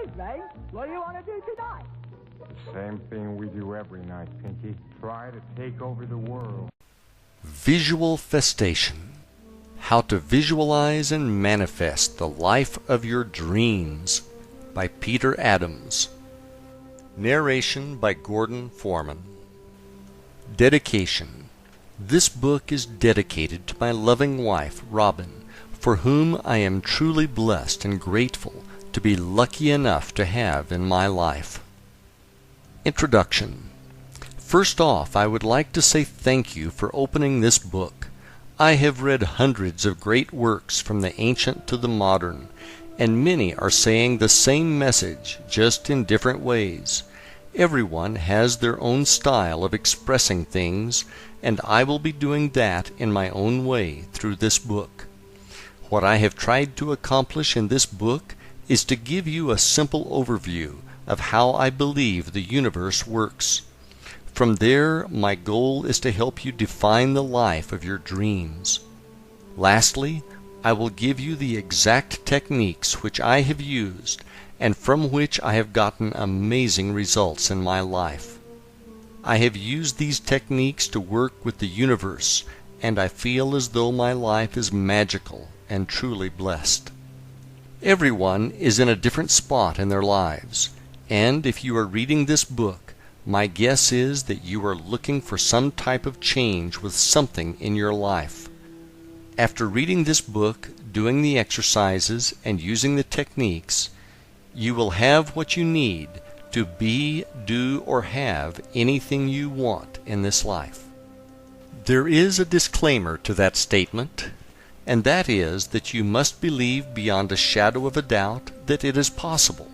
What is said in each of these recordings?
evening. What do you want to do tonight? Same thing we do every night, Pinky. Try to take over the world. Visual Festation. How to Visualize and Manifest the Life of Your Dreams by Peter Adams. Narration by Gordon Foreman. Dedication. This book is dedicated to my loving wife, Robin, for whom I am truly blessed and grateful to be lucky enough to have in my life. Introduction. First off, I would like to say thank you for opening this book. I have read hundreds of great works from the ancient to the modern, and many are saying the same message, just in different ways. Everyone has their own style of expressing things, and I will be doing that in my own way through this book. What I have tried to accomplish in this book is to give you a simple overview of how I believe the universe works. From there, my goal is to help you define the life of your dreams. Lastly, I will give you the exact techniques which I have used and from which I have gotten amazing results in my life. I have used these techniques to work with the universe, and I feel as though my life is magical and truly blessed. Everyone is in a different spot in their lives, and if you are reading this book, my guess is that you are looking for some type of change with something in your life. After reading this book, doing the exercises, and using the techniques, you will have what you need to be, do, or have anything you want in this life. There is a disclaimer to that statement, and that is that you must believe beyond a shadow of a doubt that it is possible.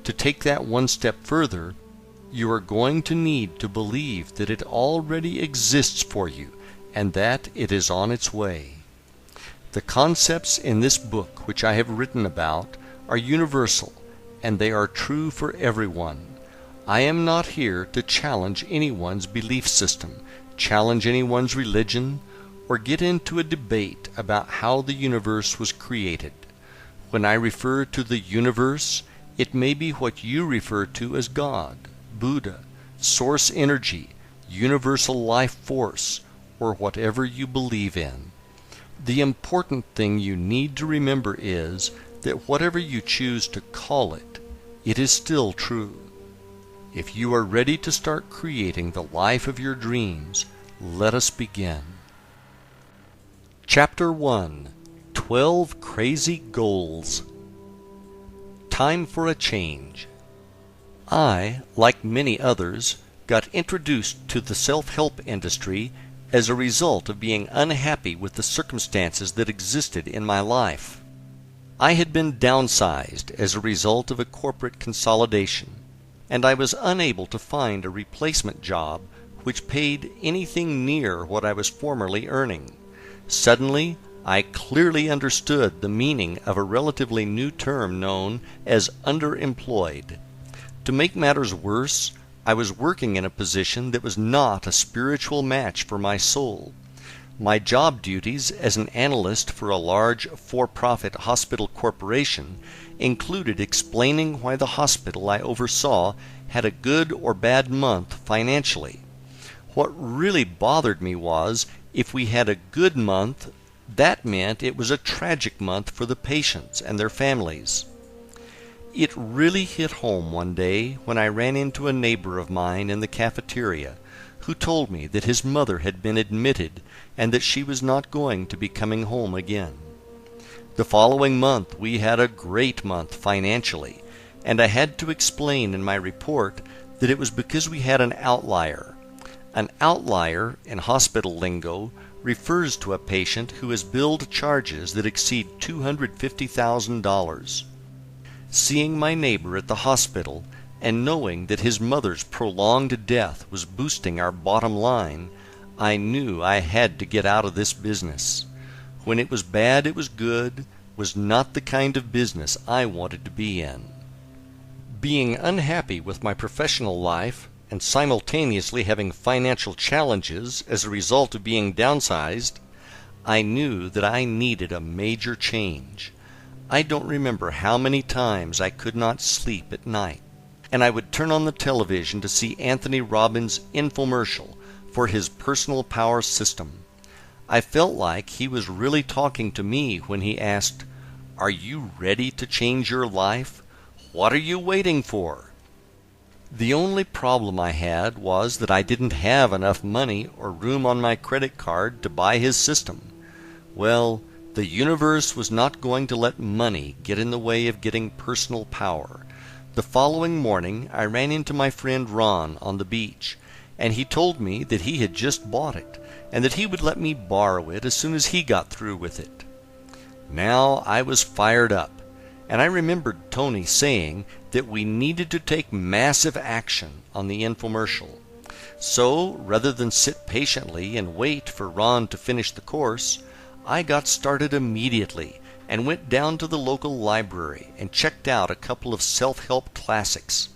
To take that one step further, you are going to need to believe that it already exists for you and that it is on its way. The concepts in this book which I have written about are universal, and they are true for everyone. I am not here to challenge anyone's belief system, challenge anyone's religion, or get into a debate about how the universe was created. When I refer to the universe, it may be what you refer to as God, Buddha, source energy, universal life force, or whatever you believe in. The important thing you need to remember is that whatever you choose to call it, it is still true. If you are ready to start creating the life of your dreams, let us begin. Chapter 1. 12 Crazy Goals. Time for a change. I, like many others, got introduced to the self-help industry as a result of being unhappy with the circumstances that existed in my life. I had been downsized as a result of a corporate consolidation, and I was unable to find a replacement job which paid anything near what I was formerly earning. Suddenly, I clearly understood the meaning of a relatively new term known as underemployed. To make matters worse, I was working in a position that was not a spiritual match for my soul. My job duties as an analyst for a large for-profit hospital corporation included explaining why the hospital I oversaw had a good or bad month financially. What really bothered me was, if we had a good month, that meant it was a tragic month for the patients and their families. It really hit home one day when I ran into a neighbor of mine in the cafeteria who told me that his mother had been admitted and that she was not going to be coming home again. The following month we had a great month financially, and I had to explain in my report that it was because we had an outlier. An outlier, in hospital lingo, refers to a patient who has billed charges that exceed $250,000. Seeing my neighbor at the hospital and knowing that his mother's prolonged death was boosting our bottom line, I knew I had to get out of this business. When it was bad, it was good, was not the kind of business I wanted to be in. Being unhappy with my professional life and simultaneously having financial challenges as a result of being downsized, I knew that I needed a major change. I don't remember how many times I could not sleep at night, and I would turn on the television to see Anthony Robbins' infomercial for his personal power system. I felt like he was really talking to me when he asked, "Are you ready to change your life? What are you waiting for?" The only problem I had was that I didn't have enough money or room on my credit card to buy his system. Well, the universe was not going to let money get in the way of getting personal power. The following morning I ran into my friend Ron on the beach, and he told me that he had just bought it, and that he would let me borrow it as soon as he got through with it. Now I was fired up, and I remembered Tony saying that we needed to take massive action on the infomercial. So, rather than sit patiently and wait for Ron to finish the course, I got started immediately and went down to the local library and checked out a couple of self-help classics.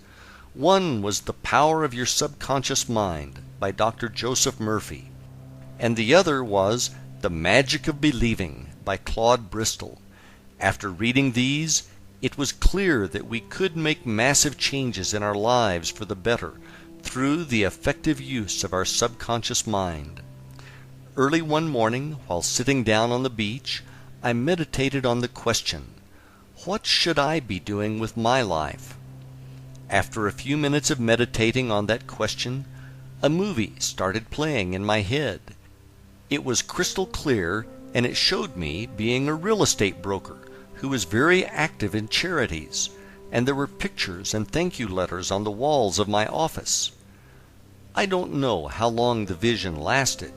One was The Power of Your Subconscious Mind by Dr. Joseph Murphy, and the other was The Magic of Believing by Claude Bristol. After reading these, it was clear that we could make massive changes in our lives for the better through the effective use of our subconscious mind. Early one morning, while sitting down on the beach, I meditated on the question, what should I be doing with my life? After a few minutes of meditating on that question, a movie started playing in my head. It was crystal clear, and it showed me being a real estate broker who was very active in charities, and there were pictures and thank you letters on the walls of my office. I don't know how long the vision lasted,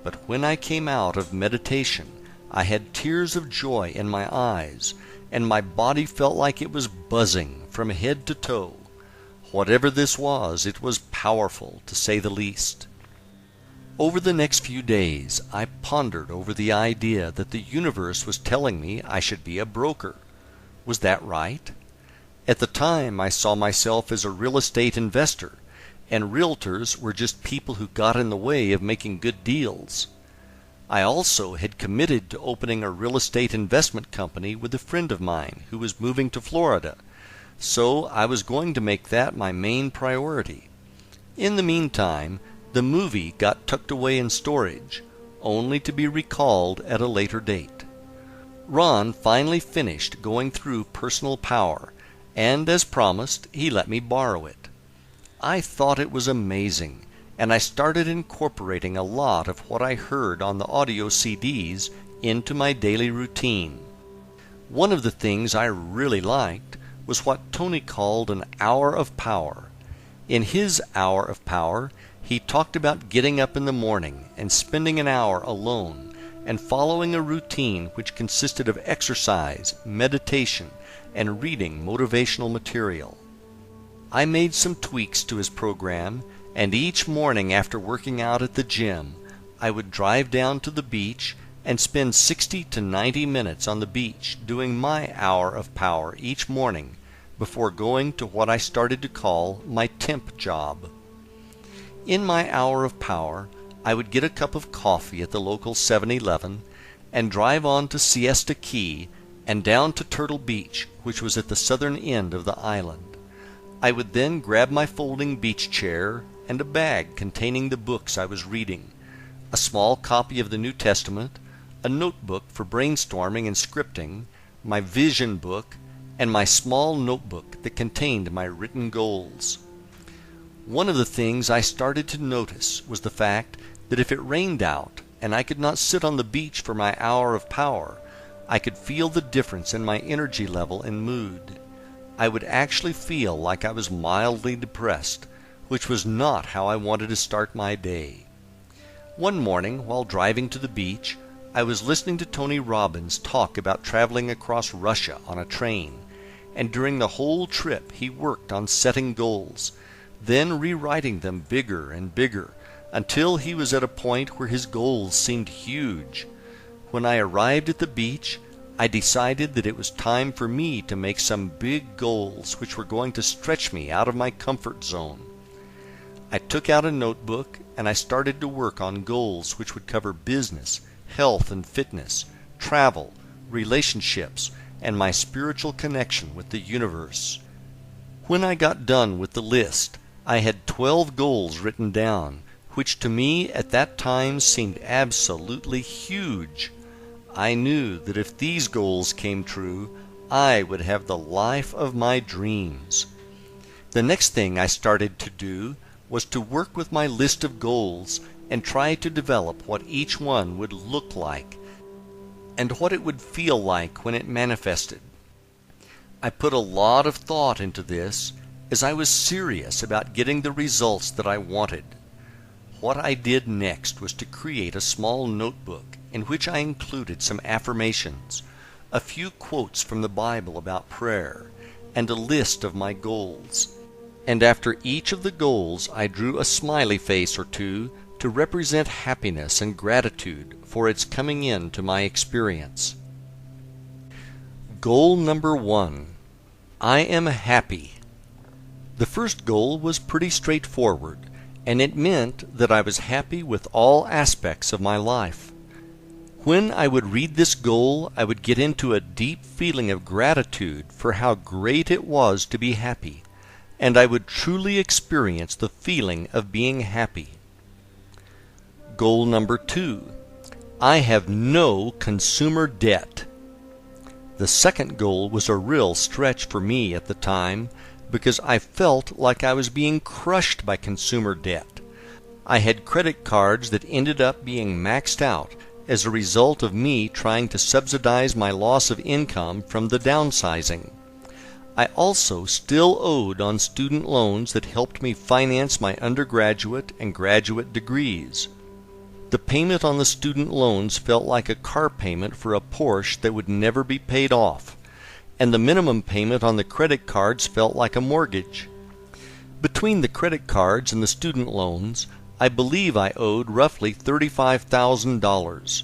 but when I came out of meditation, I had tears of joy in my eyes, and my body felt like it was buzzing from head to toe. Whatever this was, it was powerful, to say the least. Over the next few days, I pondered over the idea that the universe was telling me I should be a broker. Was that right? At the time, I saw myself as a real estate investor, and realtors were just people who got in the way of making good deals. I also had committed to opening a real estate investment company with a friend of mine who was moving to Florida, so I was going to make that my main priority. In the meantime, the movie got tucked away in storage, only to be recalled at a later date. Ron finally finished going through personal power, and as promised, he let me borrow it. I thought it was amazing, and I started incorporating a lot of what I heard on the audio CDs into my daily routine. One of the things I really liked was what Tony called an hour of power. In his hour of power, he talked about getting up in the morning and spending an hour alone and following a routine which consisted of exercise, meditation, and reading motivational material. I made some tweaks to his program, and each morning after working out at the gym, I would drive down to the beach and spend 60 to 90 minutes on the beach doing my hour of power each morning before going to what I started to call my temp job. In my hour of power, I would get a cup of coffee at the local 7-Eleven and drive on to Siesta Key and down to Turtle Beach, which was at the southern end of the island. I would then grab my folding beach chair and a bag containing the books I was reading, a small copy of the New Testament, a notebook for brainstorming and scripting, my vision book, and my small notebook that contained my written goals. One of the things I started to notice was the fact that if it rained out and I could not sit on the beach for my hour of power, I could feel the difference in my energy level and mood. I would actually feel like I was mildly depressed, which was not how I wanted to start my day. One morning, while driving to the beach, I was listening to Tony Robbins talk about traveling across Russia on a train, and during the whole trip he worked on setting goals, then rewriting them bigger and bigger, until he was at a point where his goals seemed huge. When I arrived at the beach, I decided that it was time for me to make some big goals which were going to stretch me out of my comfort zone. I took out a notebook and I started to work on goals which would cover business, health and fitness, travel, relationships, and my spiritual connection with the universe. When I got done with the list, I had 12 goals written down, which to me at that time seemed absolutely huge. I knew that if these goals came true, I would have the life of my dreams. The next thing I started to do was to work with my list of goals and try to develop what each one would look like and what it would feel like when it manifested. I put a lot of thought into this as I was serious about getting the results that I wanted. What I did next was to create a small notebook in which I included some affirmations, a few quotes from the Bible about prayer, and a list of my goals. And after each of the goals I drew a smiley face or two to represent happiness and gratitude for its coming into my experience. Goal number 1. I am happy. The first goal was pretty straightforward, and it meant that I was happy with all aspects of my life. When I would read this goal, I would get into a deep feeling of gratitude for how great it was to be happy, and I would truly experience the feeling of being happy. Goal number 2. I have no consumer debt. The second goal was a real stretch for me at the time because I felt like I was being crushed by consumer debt. I had credit cards that ended up being maxed out as a result of me trying to subsidize my loss of income from the downsizing. I also still owed on student loans that helped me finance my undergraduate and graduate degrees. The payment on the student loans felt like a car payment for a Porsche that would never be paid off, and the minimum payment on the credit cards felt like a mortgage. Between the credit cards and the student loans, I believe I owed roughly $35,000.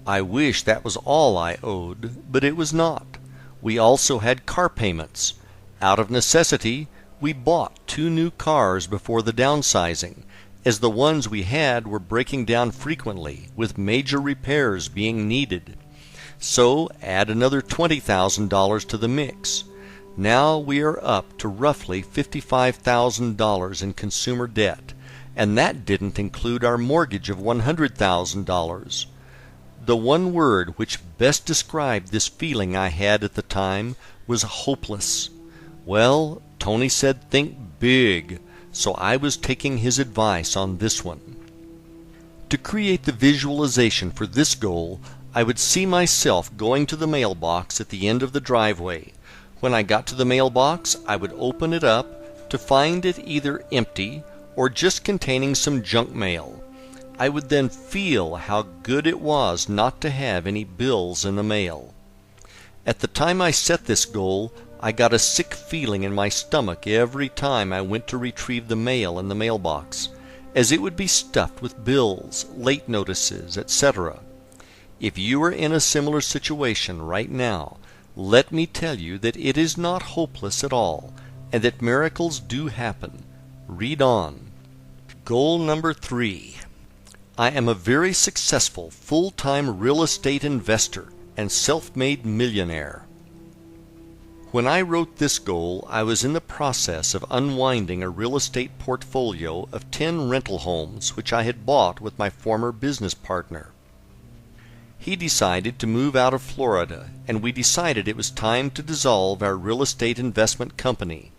I wish that was all I owed, but it was not. We also had car payments. Out of necessity, we bought 2 new cars before the downsizing, as the ones we had were breaking down frequently, with major repairs being needed. So add another $20,000 to the mix. Now we are up to roughly $55,000 in consumer debt, and that didn't include our mortgage of $100,000. The one word which best described this feeling I had at the time was hopeless. Well, Tony said think big, so I was taking his advice on this one. To create the visualization for this goal, I would see myself going to the mailbox at the end of the driveway. When I got to the mailbox, I would open it up to find it either empty or just containing some junk mail. I would then feel how good it was not to have any bills in the mail. At the time I set this goal, I got a sick feeling in my stomach every time I went to retrieve the mail in the mailbox, as it would be stuffed with bills, late notices, etc. If you are in a similar situation right now, let me tell you that it is not hopeless at all, and that miracles do happen. Read on. Goal number 3. I am a very successful full-time real estate investor and self-made millionaire. When I wrote this goal, I was in the process of unwinding a real estate portfolio of 10 rental homes which I had bought with my former business partner. He decided to move out of Florida, and we decided it was time to dissolve our real estate investment company.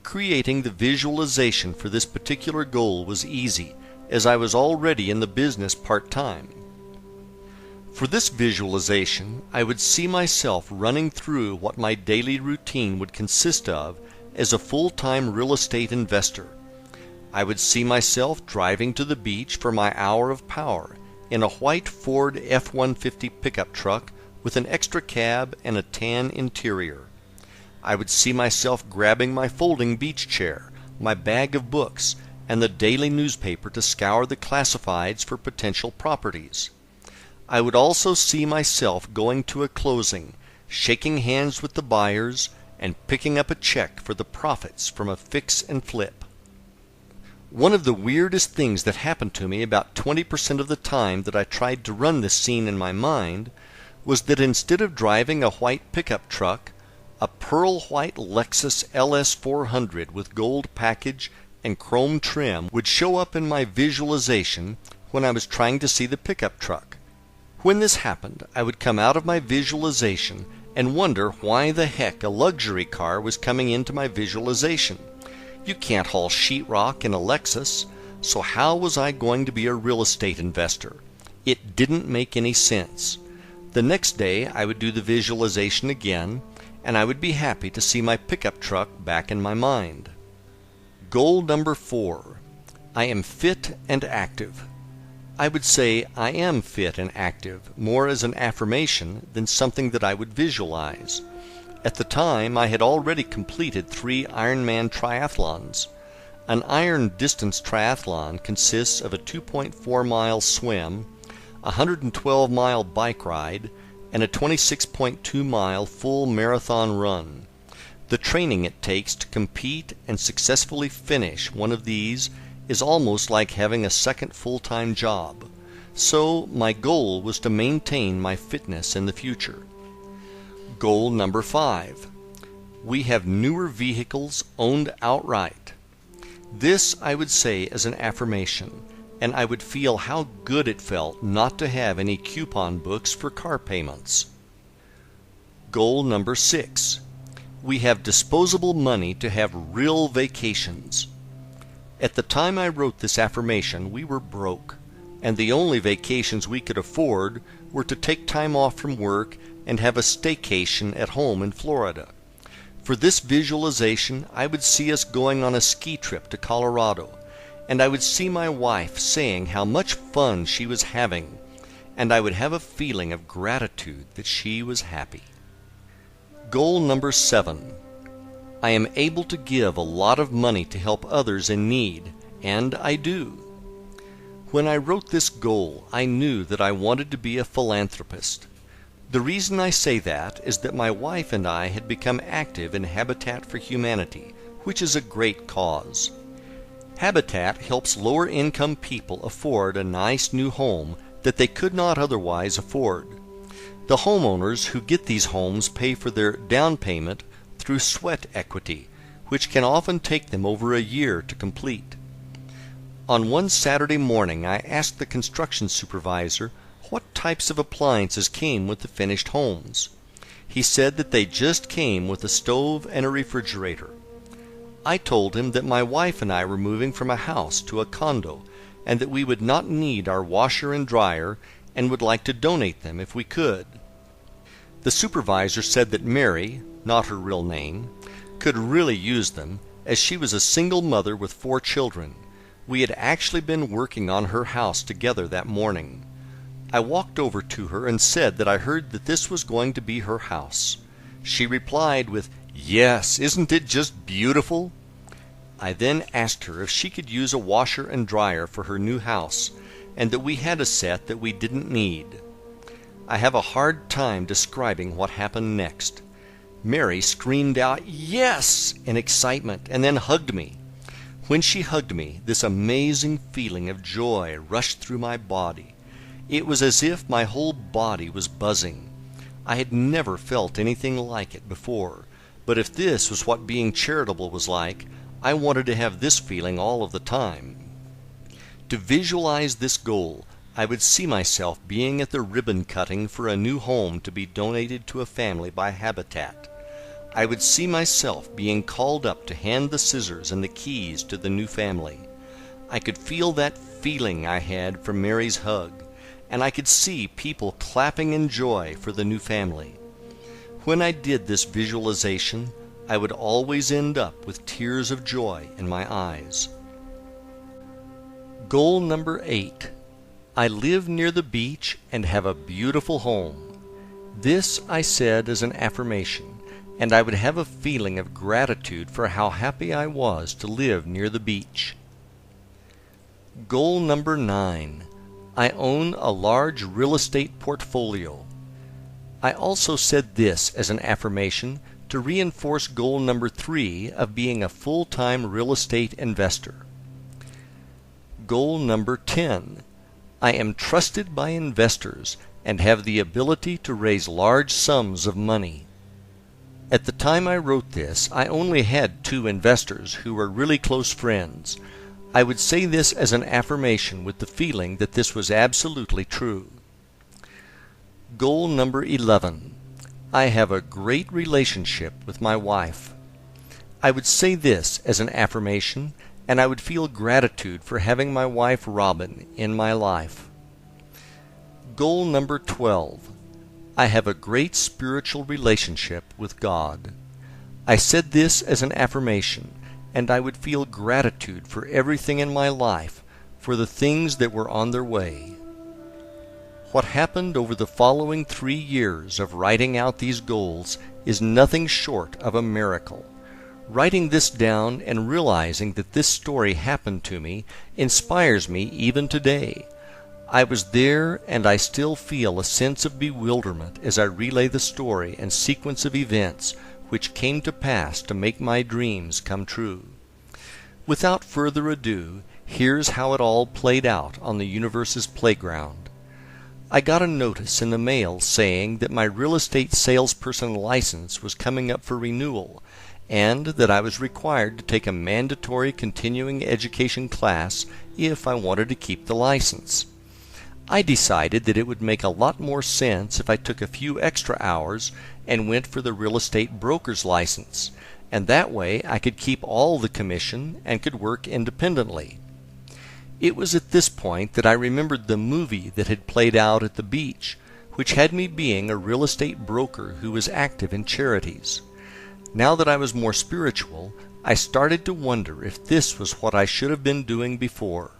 Creating the visualization for this particular goal was easy, as I was already in the business part-time. For this visualization, I would see myself running through what my daily routine would consist of as a full-time real estate investor. I would see myself driving to the beach for my hour of power in a white Ford F-150 pickup truck with an extra cab and a tan interior. I would see myself grabbing my folding beach chair, my bag of books, and the daily newspaper to scour the classifieds for potential properties. I would also see myself going to a closing, shaking hands with the buyers, and picking up a check for the profits from a fix and flip. One of the weirdest things that happened to me about 20% of the time that I tried to run this scene in my mind was that instead of driving a white pickup truck, a pearl white Lexus LS 400 with gold package and chrome trim would show up in my visualization when I was trying to see the pickup truck. When this happened, I would come out of my visualization and wonder why the heck a luxury car was coming into my visualization. You can't haul sheetrock in a Lexus, so how was I going to be a real estate investor? It didn't make any sense. The next day I would do the visualization again, and I would be happy to see my pickup truck back in my mind. Goal number 4. I am fit and active. I would say I am fit and active more as an affirmation than something that I would visualize. At the time, I had already completed 3 Ironman triathlons. An iron distance triathlon consists of a 2.4-mile swim, a 112-mile bike ride, and a 26.2-mile full marathon run. The training it takes to compete and successfully finish one of these is almost like having a second full-time job. So my goal was to maintain my fitness in the future. Goal number 5. We have newer vehicles owned outright. This I would say as an affirmation, and I would feel how good it felt not to have any coupon books for car payments. Goal number 6. We have disposable money to have real vacations. At the time I wrote this affirmation, we were broke, and the only vacations we could afford were to take time off from work and have a staycation at home in Florida. For this visualization, I would see us going on a ski trip to Colorado, and I would see my wife saying how much fun she was having, and I would have a feeling of gratitude that she was happy. Goal number 7. I am able to give a lot of money to help others in need, and I do. When I wrote this goal, I knew that I wanted to be a philanthropist. The reason I say that is that my wife and I had become active in Habitat for Humanity, which is a great cause. Habitat helps lower-income people afford a nice new home that they could not otherwise afford. The homeowners who get these homes pay for their down payment through sweat equity, which can often take them over a year to complete. On one Saturday morning, I asked the construction supervisor what types of appliances came with the finished homes. He said that they just came with a stove and a refrigerator. I told him that my wife and I were moving from a house to a condo, and that we would not need our washer and dryer and would like to donate them if we could. The supervisor said that Mary, not her real name, could really use them, as she was a single mother with 4 children. We had actually been working on her house together that morning. I walked over to her and said that I heard that this was going to be her house. She replied with, "Yes, isn't it just beautiful?" I then asked her if she could use a washer and dryer for her new house, and that we had a set that we didn't need. I have a hard time describing what happened next. Mary screamed out, "Yes!" in excitement, and then hugged me. When she hugged me, this amazing feeling of joy rushed through my body. It was as if my whole body was buzzing. I had never felt anything like it before, but if this was what being charitable was like, I wanted to have this feeling all of the time. To visualize this goal, I would see myself being at the ribbon cutting for a new home to be donated to a family by Habitat. I would see myself being called up to hand the scissors and the keys to the new family. I could feel that feeling I had from Mary's hug, and I could see people clapping in joy for the new family. When I did this visualization, I would always end up with tears of joy in my eyes. Goal number 8. I live near the beach and have a beautiful home. This I said as an affirmation, and I would have a feeling of gratitude for how happy I was to live near the beach. Goal number 9. I own a large real estate portfolio. I also said this as an affirmation to reinforce goal number 3 of being a full-time real estate investor. Goal number 10. I am trusted by investors and have the ability to raise large sums of money. At the time I wrote this, I only had 2 investors who were really close friends. I would say this as an affirmation with the feeling that this was absolutely true. Goal number 11. I have a great relationship with my wife. I would say this as an affirmation, and I would feel gratitude for having my wife Robin in my life. Goal number 12. I have a great spiritual relationship with God. I said this as an affirmation, and I would feel gratitude for everything in my life, for the things that were on their way. What happened over the following 3 years of writing out these goals is nothing short of a miracle. Writing this down and realizing that this story happened to me inspires me even today. I was there, and I still feel a sense of bewilderment as I relay the story and sequence of events which came to pass to make my dreams come true. Without further ado, here's how it all played out on the universe's playground. I got a notice in the mail saying that my real estate salesperson license was coming up for renewal, and that I was required to take a mandatory continuing education class if I wanted to keep the license. I decided that it would make a lot more sense if I took a few extra hours and went for the real estate broker's license, and that way I could keep all the commission and could work independently. It was at this point that I remembered the movie that had played out at the beach, which had me being a real estate broker who was active in charities. Now that I was more spiritual, I started to wonder if this was what I should have been doing before.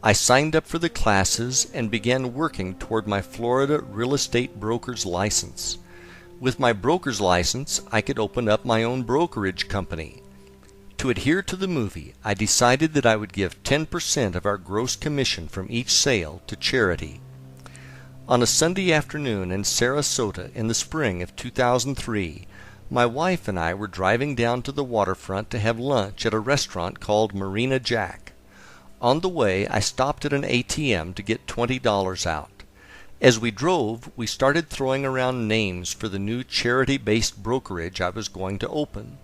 I signed up for the classes and began working toward my Florida real estate broker's license. With my broker's license, I could open up my own brokerage company. To adhere to the movie, I decided that I would give 10% of our gross commission from each sale to charity. On a Sunday afternoon in Sarasota in the spring of 2003, my wife and I were driving down to the waterfront to have lunch at a restaurant called Marina Jack. On the way, I stopped at an ATM to get $20 out. As we drove, we started throwing around names for the new charity-based brokerage I was going to open.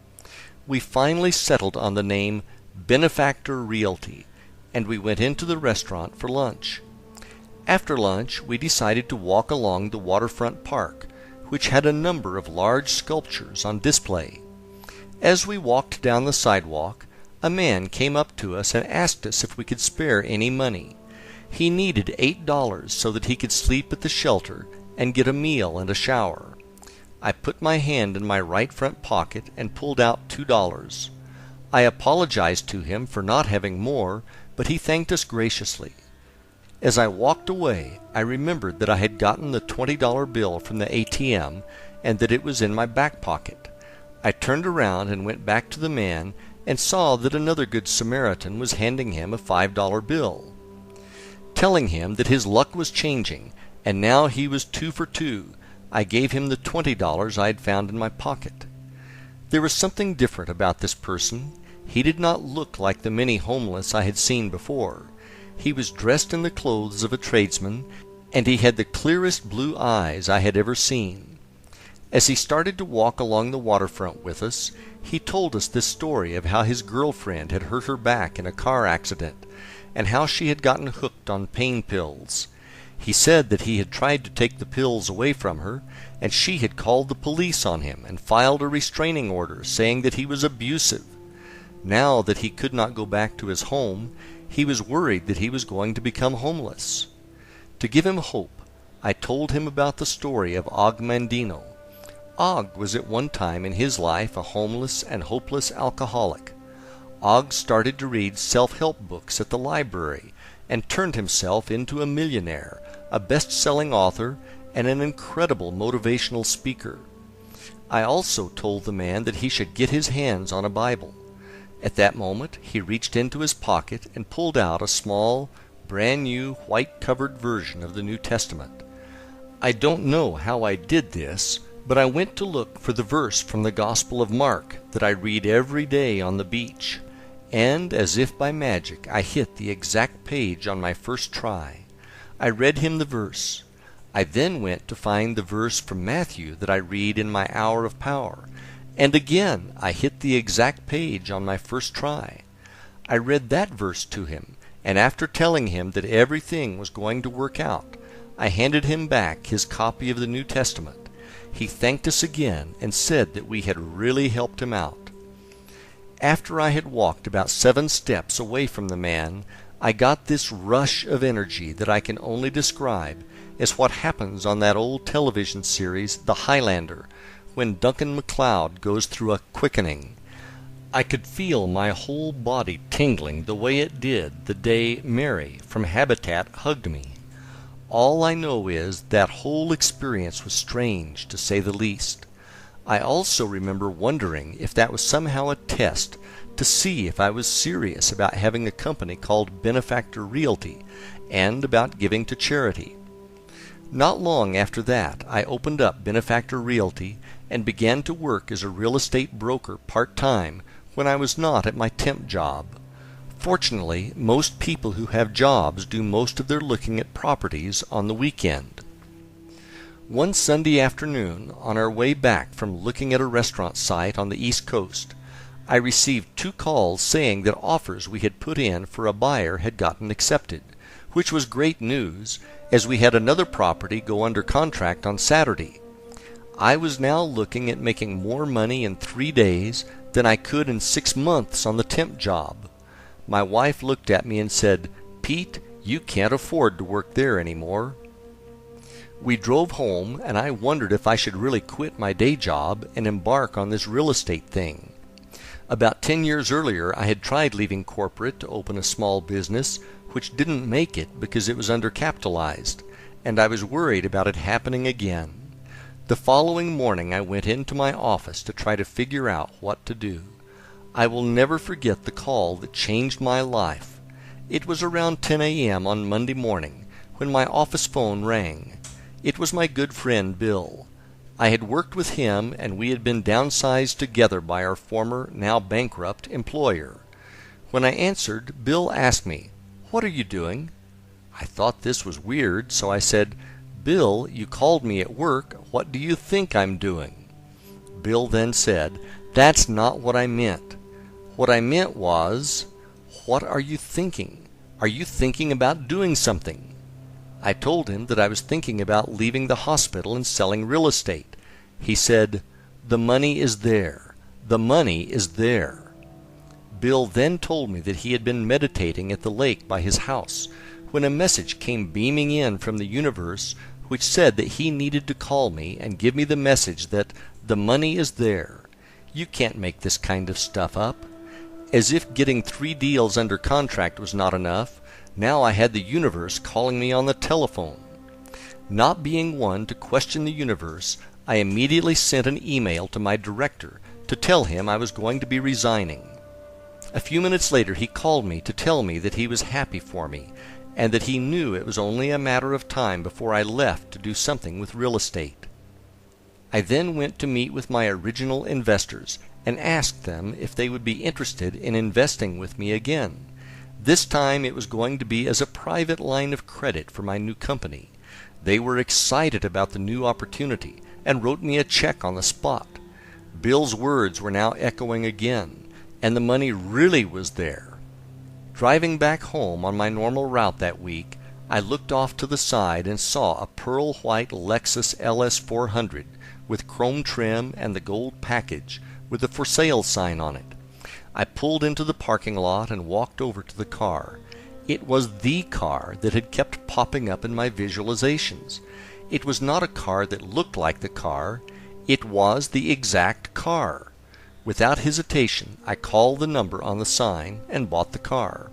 We finally settled on the name Benefactor Realty, and we went into the restaurant for lunch. After lunch, we decided to walk along the waterfront park, which had a number of large sculptures on display. As we walked down the sidewalk, a man came up to us and asked us if we could spare any money. He needed $8 so that he could sleep at the shelter and get a meal and a shower. I put my hand in my right front pocket and pulled out $2. I apologized to him for not having more, but he thanked us graciously. As I walked away, I remembered that I had gotten the $20 bill from the ATM and that it was in my back pocket. I turned around and went back to the man and saw that another Good Samaritan was handing him a $5 bill. Telling him that his luck was changing, and now he was 2 for 2, I gave him the $20 I had found in my pocket. There was something different about this person. He did not look like the many homeless I had seen before. He was dressed in the clothes of a tradesman, and he had the clearest blue eyes I had ever seen. As he started to walk along the waterfront with us, he told us this story of how his girlfriend had hurt her back in a car accident, and how she had gotten hooked on pain pills. He said that he had tried to take the pills away from her, and she had called the police on him and filed a restraining order saying that he was abusive. Now that he could not go back to his home, he was worried that he was going to become homeless. To give him hope, I told him about the story of Og Mandino. Og was at one time in his life a homeless and hopeless alcoholic. Og started to read self-help books at the library and turned himself into a millionaire, a best-selling author, and an incredible motivational speaker. I also told the man that he should get his hands on a Bible. At that moment, he reached into his pocket and pulled out a small, brand-new, white-covered version of the New Testament. I don't know how I did this, but I went to look for the verse from the Gospel of Mark that I read every day on the beach, and as if by magic I hit the exact page on my first try. I read him the verse, I then went to find the verse from Matthew that I read in my hour of power, and again I hit the exact page on my first try. I read that verse to him, and after telling him that everything was going to work out, I handed him back his copy of the New Testament. He thanked us again and said that we had really helped him out. After I had walked about 7 steps away from the man, I got this rush of energy that I can only describe as what happens on that old television series, The Highlander, when Duncan MacLeod goes through a quickening. I could feel my whole body tingling the way it did the day Mary from Habitat hugged me. All I know is that whole experience was strange, to say the least. I also remember wondering if that was somehow a test to see if I was serious about having a company called Benefactor Realty and about giving to charity. Not long after that, I opened up Benefactor Realty and began to work as a real estate broker part-time when I was not at my temp job. Fortunately, most people who have jobs do most of their looking at properties on the weekend. One Sunday afternoon, on our way back from looking at a restaurant site on the East Coast, I received 2 calls saying that offers we had put in for a buyer had gotten accepted, which was great news, as we had another property go under contract on Saturday. I was now looking at making more money in 3 days than I could in 6 months on the temp job. My wife looked at me and said, "Pete, you can't afford to work there anymore." We drove home, and I wondered if I should really quit my day job and embark on this real estate thing. About 10 years earlier, I had tried leaving corporate to open a small business, which didn't make it because it was undercapitalized, and I was worried about it happening again. The following morning I went into my office to try to figure out what to do. I will never forget the call that changed my life. It was around 10 a.m. on Monday morning when my office phone rang. It was my good friend Bill. I had worked with him, and we had been downsized together by our former, now bankrupt, employer. When I answered, Bill asked me, "What are you doing?" I thought this was weird, so I said, "Bill, you called me at work. What do you think I'm doing?" Bill then said, "That's not what I meant. What I meant was, what are you thinking? Are you thinking about doing something?" I told him that I was thinking about leaving the hospital and selling real estate. He said, "The money is there. The money is there." Bill then told me that he had been meditating at the lake by his house when a message came beaming in from the universe which said that he needed to call me and give me the message that the money is there. You can't make this kind of stuff up. As if getting 3 deals under contract was not enough, now I had the universe calling me on the telephone. Not being one to question the universe, I immediately sent an email to my director to tell him I was going to be resigning. A few minutes later he called me to tell me that he was happy for me, and that he knew it was only a matter of time before I left to do something with real estate. I then went to meet with my original investors and asked them if they would be interested in investing with me again. This time it was going to be as a private line of credit for my new company. They were excited about the new opportunity and wrote me a check on the spot. Bill's words were now echoing again, and the money really was there. Driving back home on my normal route that week, I looked off to the side and saw a pearl white Lexus LS400 with chrome trim and the gold package with the for sale sign on it. I pulled into the parking lot and walked over to the car. It was the car that had kept popping up in my visualizations. It was not a car that looked like the car. It was the exact car. Without hesitation, I called the number on the sign and bought the car.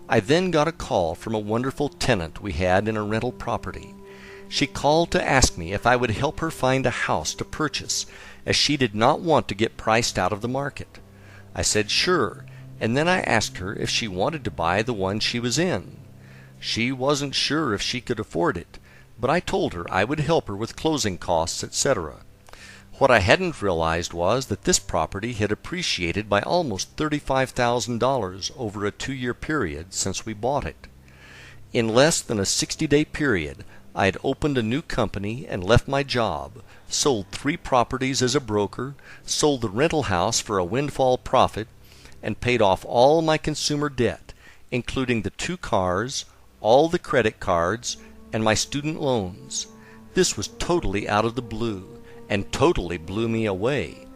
I then got a call from a wonderful tenant we had in a rental property. She called to ask me if I would help her find a house to purchase, as she did not want to get priced out of the market. I said sure, and then I asked her if she wanted to buy the one she was in. She wasn't sure if she could afford it, but I told her I would help her with closing costs, etc. What I hadn't realized was that this property had appreciated by almost $35,000 over a 2-year period since we bought it. In less than a 60-day period, I had opened a new company and left my job, sold 3 properties as a broker, sold the rental house for a windfall profit, and paid off all my consumer debt, including the 2 cars, all the credit cards, and my student loans. This was totally out of the blue, and totally blew me away.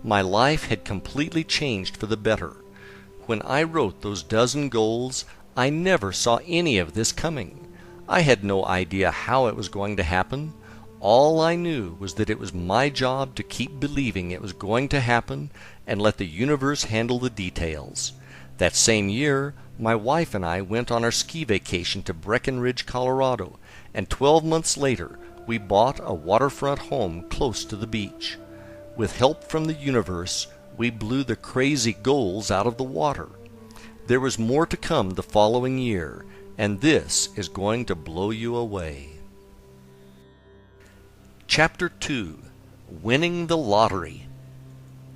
My life had completely changed for the better. When I wrote those dozen goals, I never saw any of this coming. I had no idea how it was going to happen. All I knew was that it was my job to keep believing it was going to happen and let the universe handle the details. That same year, my wife and I went on our ski vacation to Breckenridge, Colorado, and 12 months later, we bought a waterfront home close to the beach. With help from the universe, we blew the crazy goals out of the water. There was more to come the following year, and this is going to blow you away. Chapter 2. Winning the Lottery.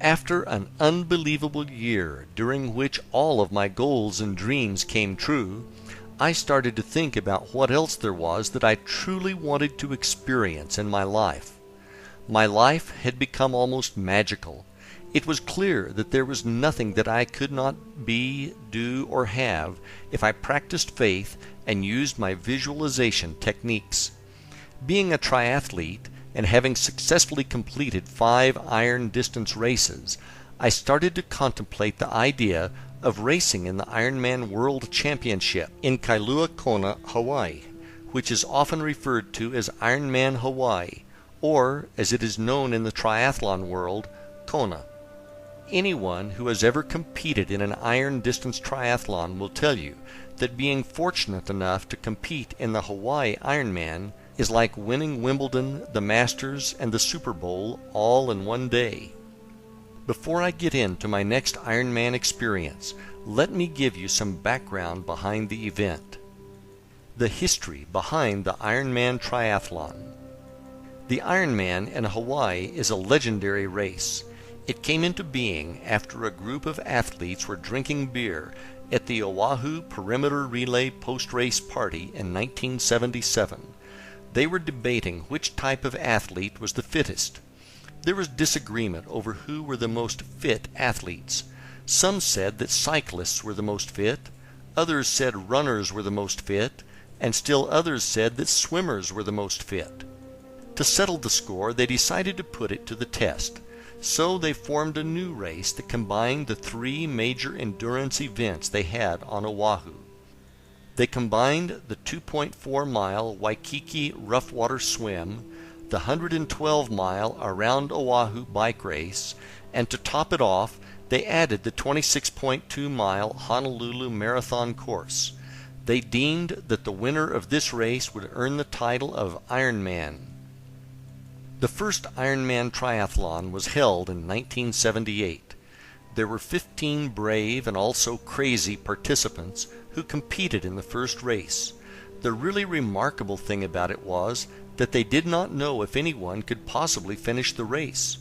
After an unbelievable year during which all of my goals and dreams came true, I started to think about what else there was that I truly wanted to experience in my life. My life had become almost magical. It was clear that there was nothing that I could not be, do, or have if I practiced faith and used my visualization techniques. Being a triathlete and having successfully completed 5 iron distance races, I started to contemplate the idea of racing in the Ironman World Championship in Kailua Kona, Hawaii, which is often referred to as Ironman Hawaii, or, as it is known in the triathlon world, Kona. Anyone who has ever competed in an iron distance triathlon will tell you that being fortunate enough to compete in the Hawaii Ironman is like winning Wimbledon, the Masters, and the Super Bowl all in one day. Before I get into my next Ironman experience, let me give you some background behind the event. The history behind the Ironman triathlon. The Ironman in Hawaii is a legendary race. It came into being after a group of athletes were drinking beer at the Oahu Perimeter Relay post-race party in 1977. They were debating which type of athlete was the fittest. There was disagreement over who were the most fit athletes. Some said that cyclists were the most fit, others said runners were the most fit, and still others said that swimmers were the most fit. To settle the score, they decided to put it to the test. So they formed a new race that combined the 3 major endurance events they had on Oahu. They combined the 2.4-mile Waikiki rough water swim, the 112-mile Around Oahu bike race, and to top it off, they added the 26.2-mile Honolulu marathon course. They deemed that the winner of this race would earn the title of Ironman. The first Ironman triathlon was held in 1978. There were 15 brave and also crazy participants who competed in the first race. The really remarkable thing about it was that they did not know if anyone could possibly finish the race.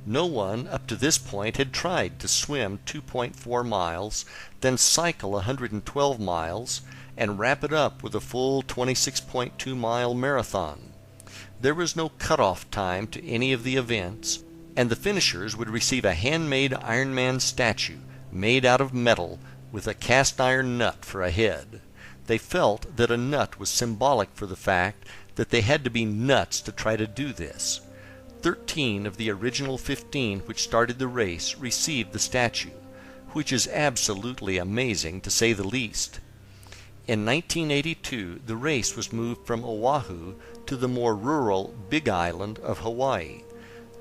No one up to this point had tried to swim 2.4 miles, then cycle 112 miles, and wrap it up with a full 26.2-mile marathon. There was no cutoff time to any of the events, and the finishers would receive a handmade Ironman statue made out of metal with a cast iron nut for a head. They felt that a nut was symbolic for the fact that they had to be nuts to try to do this. 13 of the original 15 which started the race received the statue, which is absolutely amazing to say the least. In 1982, the race was moved from Oahu to the more rural Big Island of Hawaii.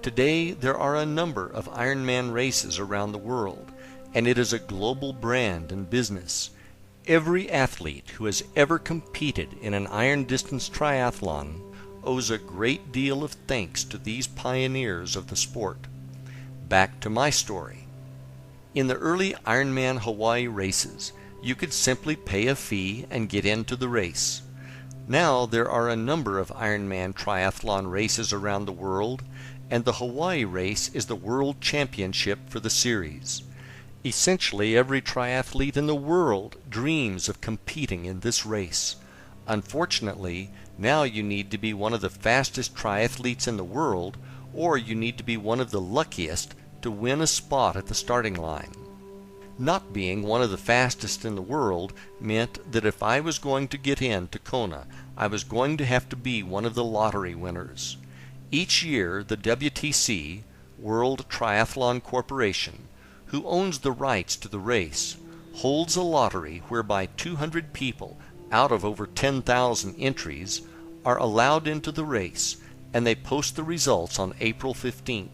Today, there are a number of Ironman races around the world, and it is a global brand and business. Every athlete who has ever competed in an iron distance triathlon owes a great deal of thanks to these pioneers of the sport. Back to my story. In the early Ironman Hawaii races, you could simply pay a fee and get into the race. Now there are a number of Ironman triathlon races around the world, and the Hawaii race is the world championship for the series. Essentially, every triathlete in the world dreams of competing in this race. Unfortunately, Now you need to be one of the fastest triathletes in the world, or you need to be one of the luckiest to win a spot at the starting line. Not being one of the fastest in the world meant that if I was going to get into Kona, I was going to have to be one of the lottery winners. Each year, the WTC, World Triathlon Corporation, who owns the rights to the race, holds a lottery whereby 200 people out of over 10,000 entries are allowed into the race, and they post the results on April 15th.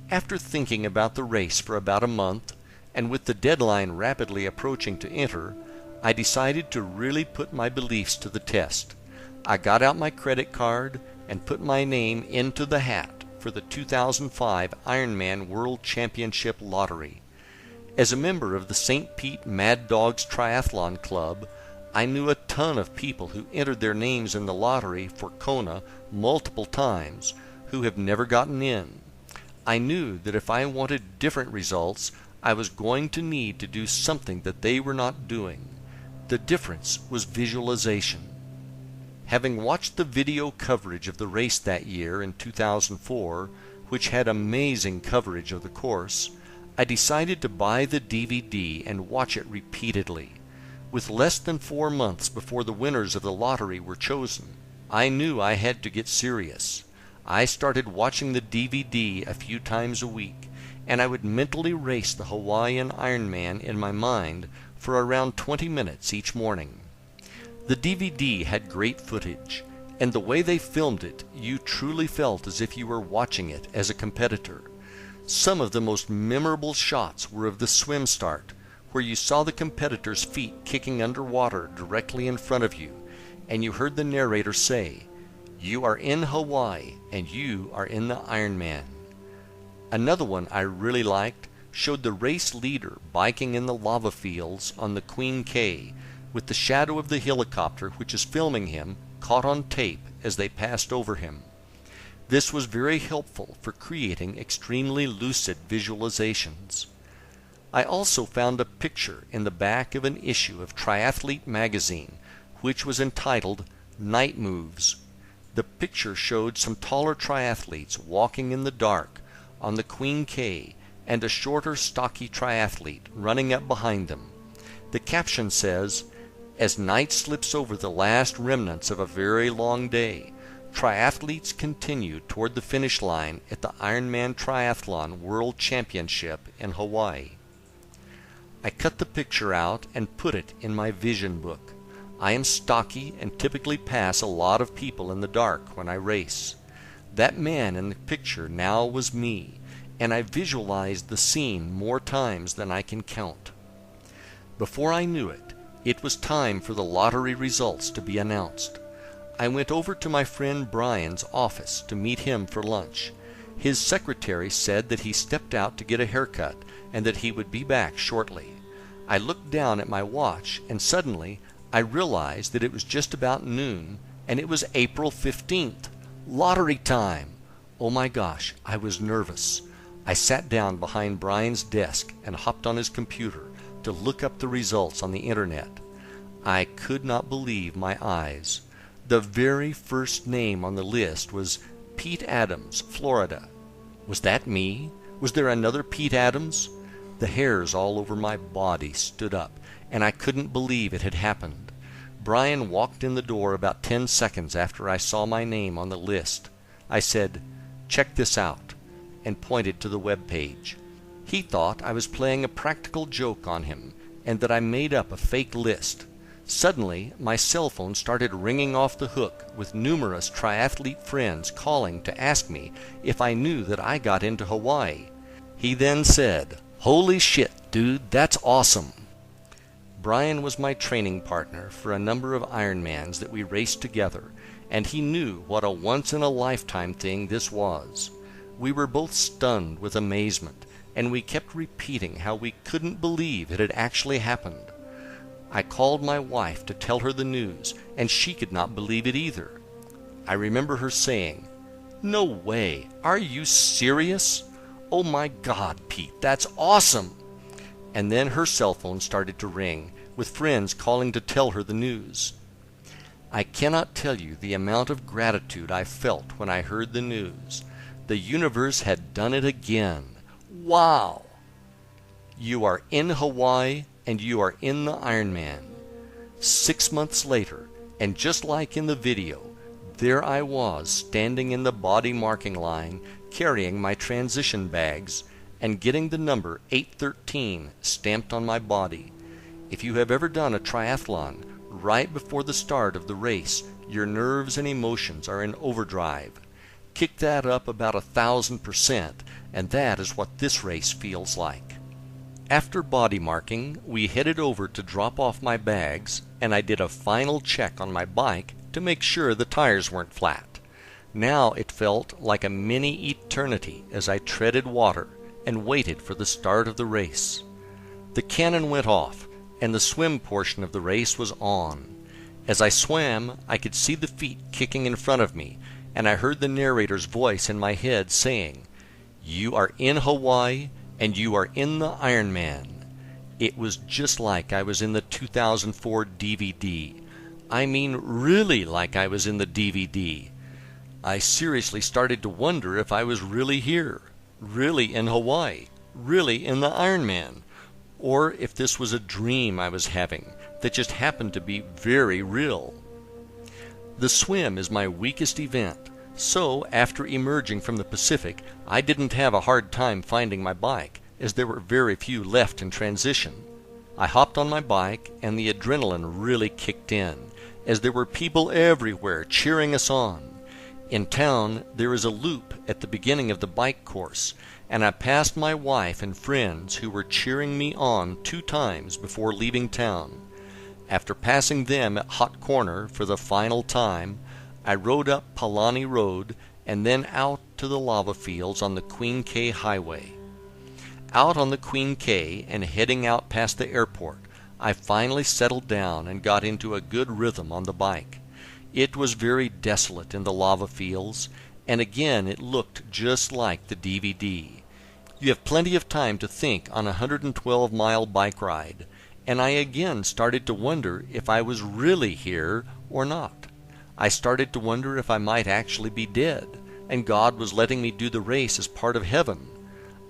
After thinking about the race for about a month, and with the deadline rapidly approaching to enter, I decided to really put my beliefs to the test. I got out my credit card and put my name into the hat for the 2005 Ironman World Championship Lottery. As a member of the St. Pete Mad Dogs Triathlon Club, I knew a ton of people who entered their names in the lottery for Kona multiple times who have never gotten in. I knew that if I wanted different results, I was going to need to do something that they were not doing. The difference was visualization. Having watched the video coverage of the race that year in 2004, which had amazing coverage of the course, I decided to buy the DVD and watch it repeatedly. With less than 4 months before the winners of the lottery were chosen, I knew I had to get serious. I started watching the DVD a few times a week, and I would mentally race the Hawaiian Ironman in my mind for around 20 minutes each morning. The DVD had great footage, and the way they filmed it, you truly felt as if you were watching it as a competitor. Some of the most memorable shots were of the swim start, where you saw the competitor's feet kicking underwater directly in front of you, and you heard the narrator say, "You are in Hawaii, and you are in the Ironman." Another one I really liked showed the race leader biking in the lava fields on the Queen K, with the shadow of the helicopter which is filming him caught on tape as they passed over him. This was very helpful for creating extremely lucid visualizations. I also found a picture in the back of an issue of Triathlete magazine, which was entitled Night Moves. The picture showed some taller triathletes walking in the dark on the Queen K and a shorter, stocky triathlete running up behind them. The caption says, "As night slips over the last remnants of a very long day, triathletes continue toward the finish line at the Ironman Triathlon World Championship in Hawaii." I cut the picture out and put it in my vision book. I am stocky and typically pass a lot of people in the dark when I race. That man in the picture now was me, and I visualized the scene more times than I can count. Before I knew it, it was time for the lottery results to be announced. I went over to my friend Brian's office to meet him for lunch. His secretary said that he stepped out to get a haircut and that he would be back shortly. I looked down at my watch, and suddenly I realized that it was just about noon, and it was April 15th. Lottery time! Oh my gosh, I was nervous. I sat down behind Brian's desk and hopped on his computer to look up the results on the internet. I could not believe my eyes. The very first name on the list was Pete Adams, Florida. Was that me? Was there another Pete Adams? The hairs all over my body stood up, and I couldn't believe it had happened. Brian walked in the door about 10 seconds after I saw my name on the list. I said, "Check this out," and pointed to the web page. He thought I was playing a practical joke on him, and that I made up a fake list. Suddenly, my cell phone started ringing off the hook with numerous triathlete friends calling to ask me if I knew that I got into Hawaii. He then said, "Holy shit, dude, that's awesome." Brian was my training partner for a number of Ironmans that we raced together, and he knew what a once-in-a-lifetime thing this was. We were both stunned with amazement, and we kept repeating how we couldn't believe it had actually happened. I called my wife to tell her the news, and she could not believe it either. I remember her saying, "No way! Are you serious? Oh my God, Pete, that's awesome!" And then her cell phone started to ring, with friends calling to tell her the news. I cannot tell you the amount of gratitude I felt when I heard the news. The universe had done it again. Wow! You are in Hawaii and you are in the Ironman. 6 months later, and just like in the video, there I was standing in the body marking line carrying my transition bags and getting the number 813 stamped on my body. If you have ever done a triathlon, right before the start of the race, your nerves and emotions are in overdrive. Kick that up about 1,000%, and that is what this race feels like. After body marking, we headed over to drop off my bags, and I did a final check on my bike to make sure the tires weren't flat. Now it felt like a mini eternity as I treaded water and waited for the start of the race. The cannon went off, and the swim portion of the race was on. As I swam, I could see the feet kicking in front of me, and I heard the narrator's voice in my head saying, "You are in Hawaii, and you are in the Ironman." It was just like I was in the 2004 DVD. I mean, really like I was in the DVD. I seriously started to wonder if I was really here, really in Hawaii, really in the Ironman, or if this was a dream I was having that just happened to be very real. The swim is my weakest event, so after emerging from the Pacific, I didn't have a hard time finding my bike, as there were very few left in transition. I hopped on my bike, and the adrenaline really kicked in, as there were people everywhere cheering us on. In town, there is a loop at the beginning of the bike course, and I passed my wife and friends who were cheering me on 2 times before leaving town. After passing them at Hot Corner for the final time, I rode up Palani Road and then out to the lava fields on the Queen K Highway. Out on the Queen K and heading out past the airport, I finally settled down and got into a good rhythm on the bike. It was very desolate in the lava fields, and again it looked just like the DVD. You have plenty of time to think on a 112-mile bike ride, and I again started to wonder if I was really here or not. I started to wonder if I might actually be dead, and God was letting me do the race as part of heaven.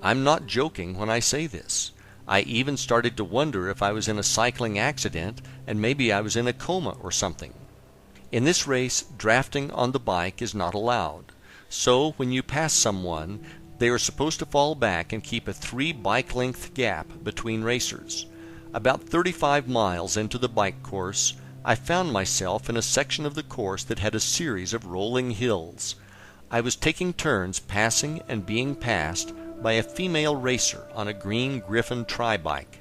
I'm not joking when I say this. I even started to wonder if I was in a cycling accident and maybe I was in a coma or something. In this race, drafting on the bike is not allowed. So when you pass someone, they are supposed to fall back and keep a 3 bike length gap between racers. About 35 miles into the bike course, I found myself in a section of the course that had a series of rolling hills. I was taking turns passing and being passed by a female racer on a green Griffin tri-bike.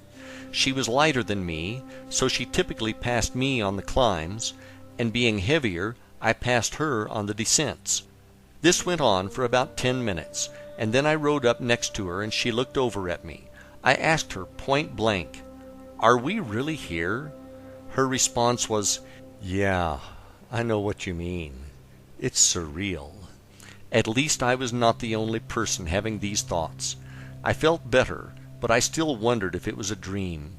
She was lighter than me, so she typically passed me on the climbs, and being heavier, I passed her on the descents. This went on for about 10 minutes, and then I rode up next to her and she looked over at me. I asked her point blank, "Are we really here?" Her response was, "Yeah, I know what you mean. It's surreal." At least I was not the only person having these thoughts. I felt better, but I still wondered if it was a dream.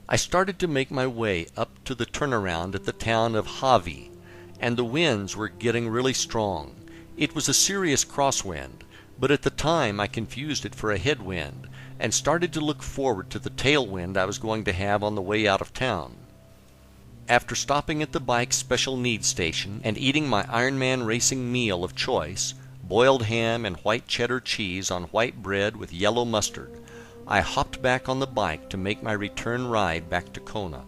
I started to make my way up to the turnaround at the town of Hawi, and the winds were getting really strong. It was a serious crosswind, but at the time I confused it for a headwind, and started to look forward to the tailwind I was going to have on the way out of town. After stopping at the bike special needs station and eating my Ironman racing meal of choice, boiled ham and white cheddar cheese on white bread with yellow mustard, I hopped back on the bike to make my return ride back to Kona.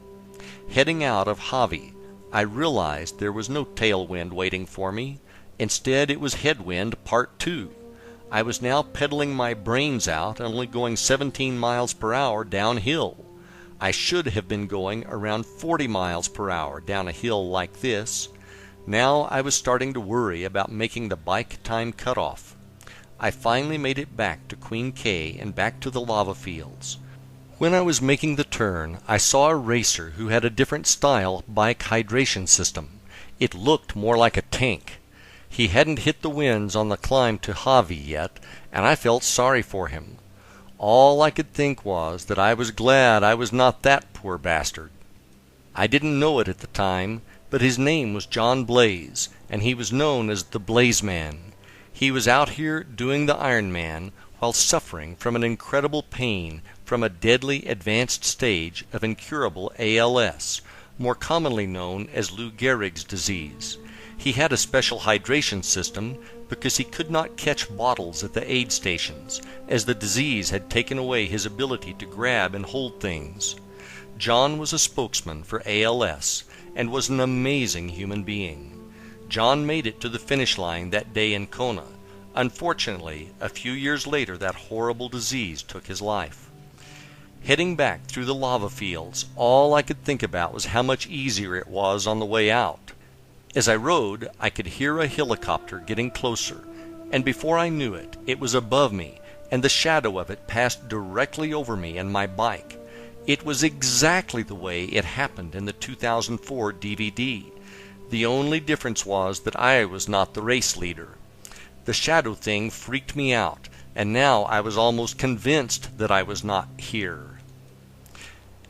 Heading out of Hawi, I realized there was no tailwind waiting for me. Instead, it was headwind part 2. I was now pedaling my brains out and only going 17 miles per hour downhill. I should have been going around 40 miles per hour down a hill like this. Now I was starting to worry about making the bike time cutoff. I finally made it back to Queen K and back to the lava fields. When I was making the turn, I saw a racer who had a different style bike hydration system. It looked more like a tank. He hadn't hit the winds on the climb to Hawi yet, and I felt sorry for him. All I could think was that I was glad I was not that poor bastard. I didn't know it at the time, but his name was John Blaze, and he was known as the Blaze Man. He was out here doing the Iron Man while suffering from an incredible pain from a deadly advanced stage of incurable ALS, more commonly known as Lou Gehrig's disease. He had a special hydration system because he could not catch bottles at the aid stations, as the disease had taken away his ability to grab and hold things. John was a spokesman for ALS and was an amazing human being. John made it to the finish line that day in Kona. Unfortunately, a few years later that horrible disease took his life. Heading back through the lava fields, all I could think about was how much easier it was on the way out. As I rode, I could hear a helicopter getting closer, and before I knew it, it was above me, and the shadow of it passed directly over me and my bike. It was exactly the way it happened in the 2004 DVD. The only difference was that I was not the race leader. The shadow thing freaked me out, and now I was almost convinced that I was not here.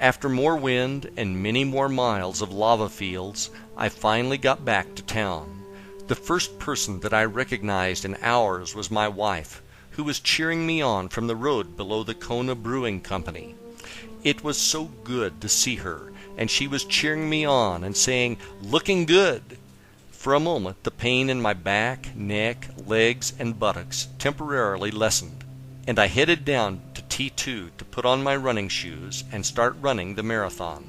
After more wind and many more miles of lava fields, I finally got back to town. The first person that I recognized in hours was my wife, who was cheering me on from the road below the Kona Brewing Company. It was so good to see her, and she was cheering me on and saying, "Looking good." For a moment, the pain in my back, neck, legs, and buttocks temporarily lessened, and I headed down to T2 to put on my running shoes and start running the marathon.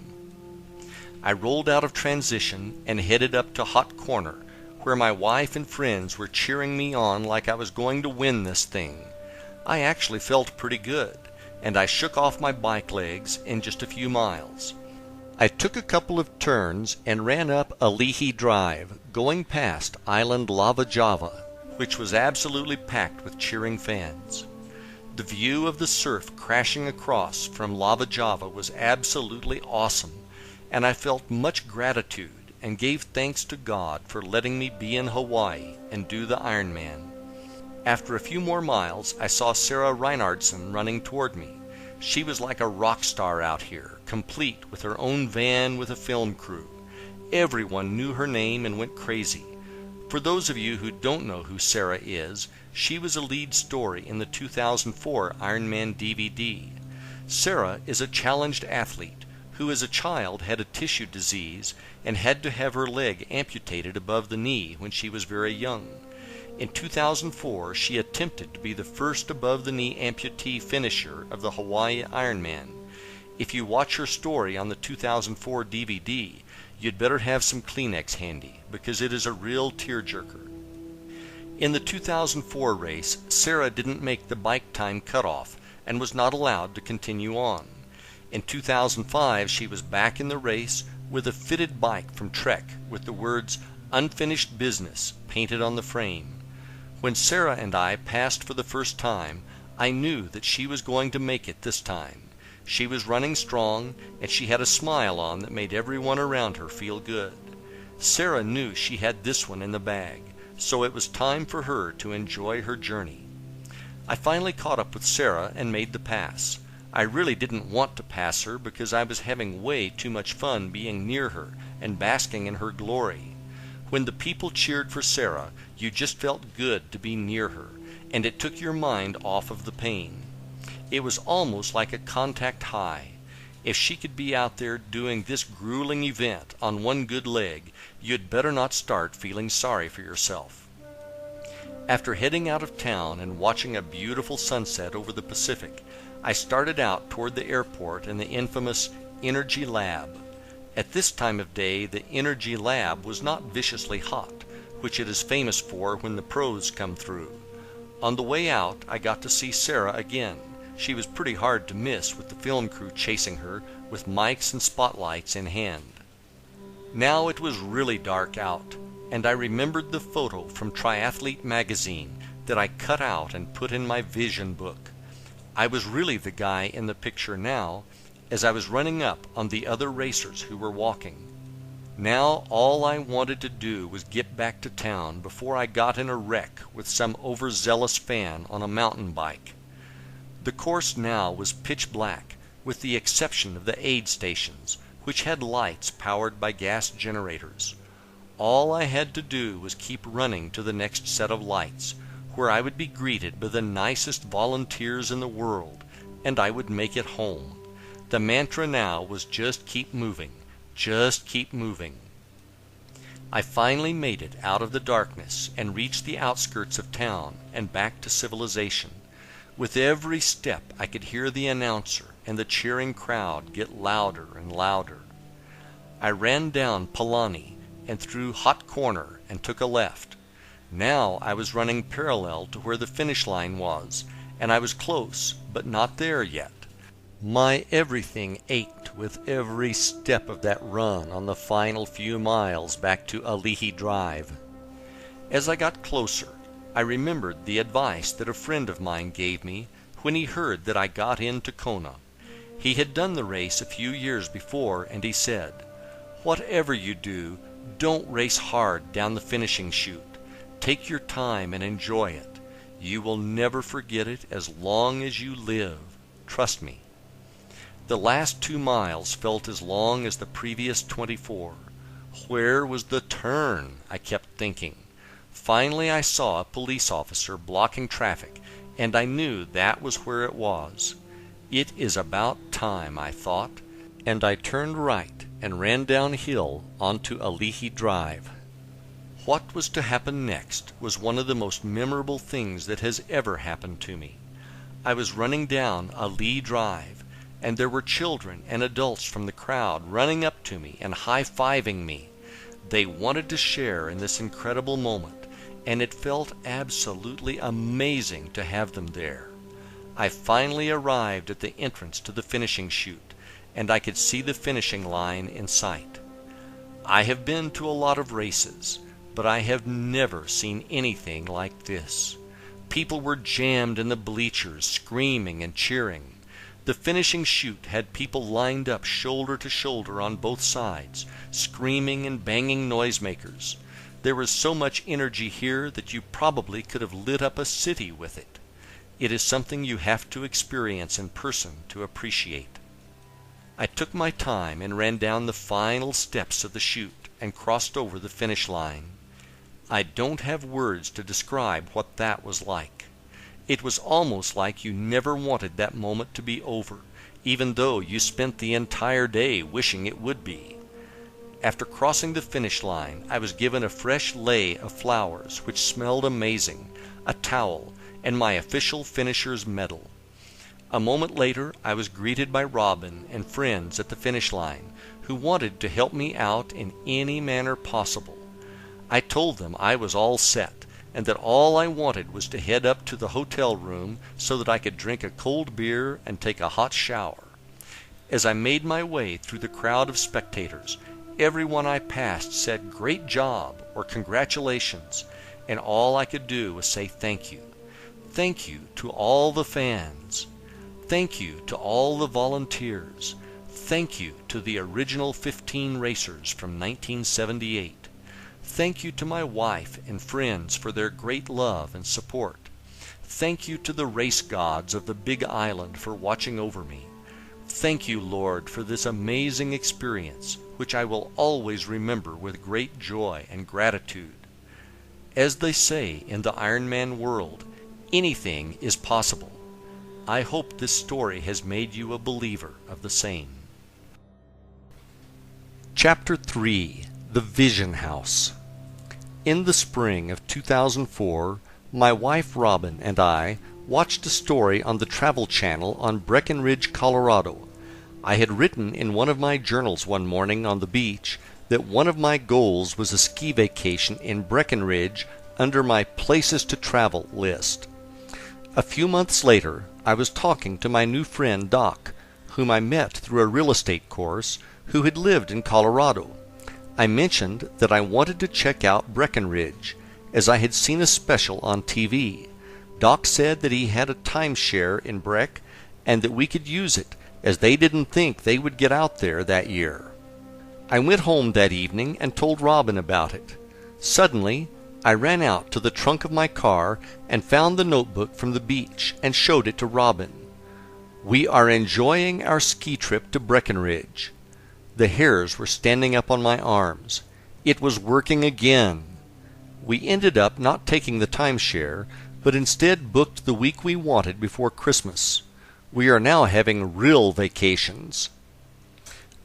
I rolled out of transition and headed up to Hot Corner, where my wife and friends were cheering me on like I was going to win this thing. I actually felt pretty good, and I shook off my bike legs in just a few miles. I took a couple of turns and ran up Alihi Drive, going past Island Lava Java, which was absolutely packed with cheering fans. The view of the surf crashing across from Lava Java was absolutely awesome, and I felt much gratitude and gave thanks to God for letting me be in Hawaii and do the Ironman. After a few more miles, I saw Sarah Reinhardson running toward me. She was like a rock star out here, complete with her own van with a film crew. Everyone knew her name and went crazy. For those of you who don't know who Sarah is, she was a lead story in the 2004 Ironman DVD. Sarah is a challenged athlete who as a child had a tissue disease and had to have her leg amputated above the knee when she was very young. In 2004, she attempted to be the first above-the-knee amputee finisher of the Hawaii Ironman. If you watch her story on the 2004 DVD, you'd better have some Kleenex handy, because it is a real tearjerker. In the 2004 race, Sarah didn't make the bike time cutoff and was not allowed to continue on. In 2005, she was back in the race with a fitted bike from Trek with the words "Unfinished Business" painted on the frame. When Sarah and I passed for the first time, I knew that she was going to make it this time. She was running strong, and she had a smile on that made everyone around her feel good. Sarah knew she had this one in the bag, so it was time for her to enjoy her journey. I finally caught up with Sarah and made the pass. I really didn't want to pass her because I was having way too much fun being near her and basking in her glory. When the people cheered for Sarah, you just felt good to be near her, and it took your mind off of the pain. It was almost like a contact high. If she could be out there doing this grueling event on one good leg, you'd better not start feeling sorry for yourself. After heading out of town and watching a beautiful sunset over the Pacific, I started out toward the airport and the infamous Energy Lab. At this time of day, the Energy Lab was not viciously hot, which it is famous for when the pros come through. On the way out, I got to see Sarah again. She was pretty hard to miss with the film crew chasing her with mics and spotlights in hand. Now it was really dark out, and I remembered the photo from Triathlete magazine that I cut out and put in my vision book. I was really the guy in the picture now, as I was running up on the other racers who were walking. Now all I wanted to do was get back to town before I got in a wreck with some overzealous fan on a mountain bike. The course now was pitch black, with the exception of the aid stations, which had lights powered by gas generators. all I had to do was keep running to the next set of lights, where I would be greeted by the nicest volunteers in the world, and I would make it home. The mantra now was just keep moving, just keep moving. I finally made it out of the darkness and reached the outskirts of town and back to civilization. With every step I could hear the announcer and the cheering crowd get louder and louder. I ran down Palani and through Hot Corner and took a left. Now I was running parallel to where the finish line was, and I was close, but not there yet. My everything ached with every step of that run on the final few miles back to Alihi Drive. As I got closer, I remembered the advice that a friend of mine gave me when he heard that I got into Kona. He had done the race a few years before, and he said, "Whatever you do, don't race hard down the finishing chute. Take your time and enjoy it. You will never forget it as long as you live. Trust me." The last 2 miles felt as long as the previous 24. Where was the turn? I kept thinking. Finally I saw a police officer blocking traffic, and I knew that was where it was. It is about time, I thought, and I turned right and ran downhill onto Alihi Drive. What was to happen next was one of the most memorable things that has ever happened to me. I was running down Alihi Drive, and there were children and adults from the crowd running up to me and high-fiving me. They wanted to share in this incredible moment, and it felt absolutely amazing to have them there. I finally arrived at the entrance to the finishing chute, and I could see the finishing line in sight. I have been to a lot of races, but I have never seen anything like this. People were jammed in the bleachers, screaming and cheering. The finishing chute had people lined up shoulder to shoulder on both sides, screaming and banging noisemakers. There was so much energy here that you probably could have lit up a city with it. It is something you have to experience in person to appreciate. I took my time and ran down the final steps of the chute and crossed over the finish line. I don't have words to describe what that was like. It was almost like you never wanted that moment to be over, even though you spent the entire day wishing it would be. After crossing the finish line, I was given a fresh lei of flowers which smelled amazing, a towel, and my official finisher's medal. A moment later, I was greeted by Robin and friends at the finish line who wanted to help me out in any manner possible. I told them I was all set, and that all I wanted was to head up to the hotel room so that I could drink a cold beer and take a hot shower. As I made my way through the crowd of spectators, everyone I passed said "Great job" or "Congratulations," and all I could do was say thank you. Thank you to all the fans. Thank you to all the volunteers. Thank you to the original 15 racers from 1978. Thank you to my wife and friends for their great love and support. Thank you to the race gods of the Big Island for watching over me. Thank you, Lord, for this amazing experience, which I will always remember with great joy and gratitude. As they say in the Ironman world, anything is possible. I hope this story has made you a believer of the same. Chapter 3: The Vision House. In the spring of 2004, my wife Robin and I watched a story on the Travel Channel on Breckenridge, Colorado. I had written in one of my journals one morning on the beach that one of my goals was a ski vacation in Breckenridge under my places to travel list. A few months later, I was talking to my new friend Doc, whom I met through a real estate course, who had lived in Colorado. I mentioned that I wanted to check out Breckenridge, as I had seen a special on TV. Doc said that he had a timeshare in Breck and that we could use it, as they didn't think they would get out there that year. I went home that evening and told Robin about it. Suddenly, I ran out to the trunk of my car and found the notebook from the beach and showed it to Robin. "We are enjoying our ski trip to Breckenridge." The hairs were standing up on my arms. It was working again. We ended up not taking the timeshare, but instead booked the week we wanted before Christmas. We are now having real vacations.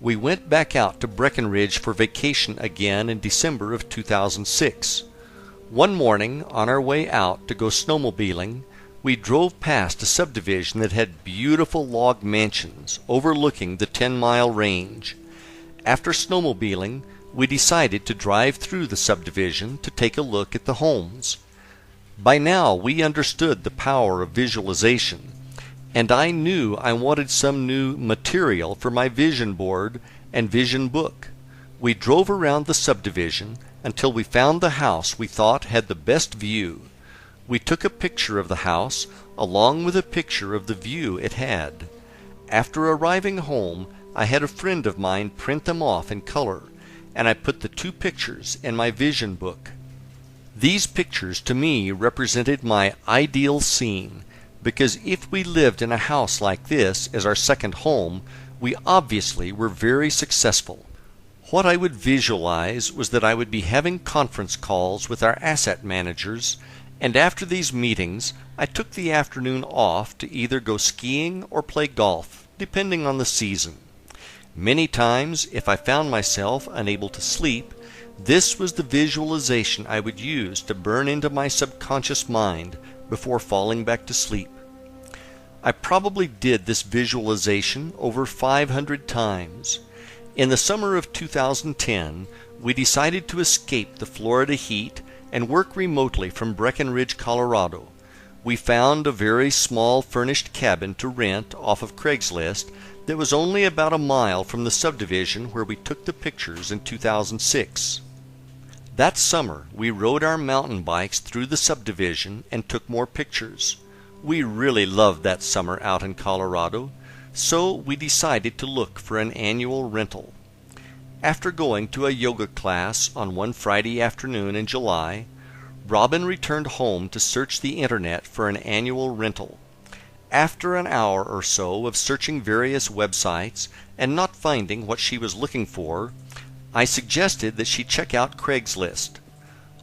We went back out to Breckenridge for vacation again in December of 2006. One morning, on our way out to go snowmobiling, we drove past a subdivision that had beautiful log mansions overlooking the 10-mile range. After snowmobiling, we decided to drive through the subdivision to take a look at the homes. By now, we understood the power of visualization, and I knew I wanted some new material for my vision board and vision book. We drove around the subdivision until we found the house we thought had the best view. We took a picture of the house along with a picture of the view it had. After arriving home, I had a friend of mine print them off in color, and I put the two pictures in my vision book. These pictures to me represented my ideal scene, because if we lived in a house like this as our second home, we obviously were very successful. What I would visualize was that I would be having conference calls with our asset managers, and after these meetings I took the afternoon off to either go skiing or play golf, depending on the season. Many times, if I found myself unable to sleep, this was the visualization I would use to burn into my subconscious mind before falling back to sleep. I probably did this visualization over 500 times. In the summer of 2010, we decided to escape the Florida heat and work remotely from Breckenridge, Colorado. We found a very small furnished cabin to rent off of Craigslist that was only about a mile from the subdivision where we took the pictures in 2006. That summer, we rode our mountain bikes through the subdivision and took more pictures. We really loved that summer out in Colorado, so we decided to look for an annual rental. After going to a yoga class on one Friday afternoon in July, Robin returned home to search the internet for an annual rental. After an hour or so of searching various websites and not finding what she was looking for, I suggested that she check out Craigslist.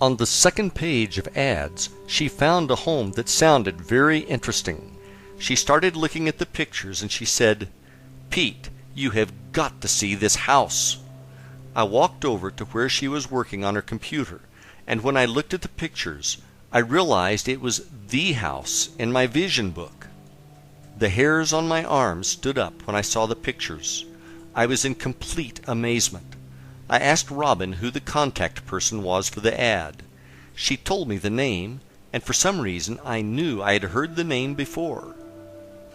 On the second page of ads, she found a home that sounded very interesting. She started looking at the pictures and she said, "Pete, you have got to see this house." I walked over to where she was working on her computer, and when I looked at the pictures, I realized it was the house in my vision book. The hairs on my arms stood up when I saw the pictures. I was in complete amazement. I asked Robin who the contact person was for the ad. She told me the name, and for some reason I knew I had heard the name before.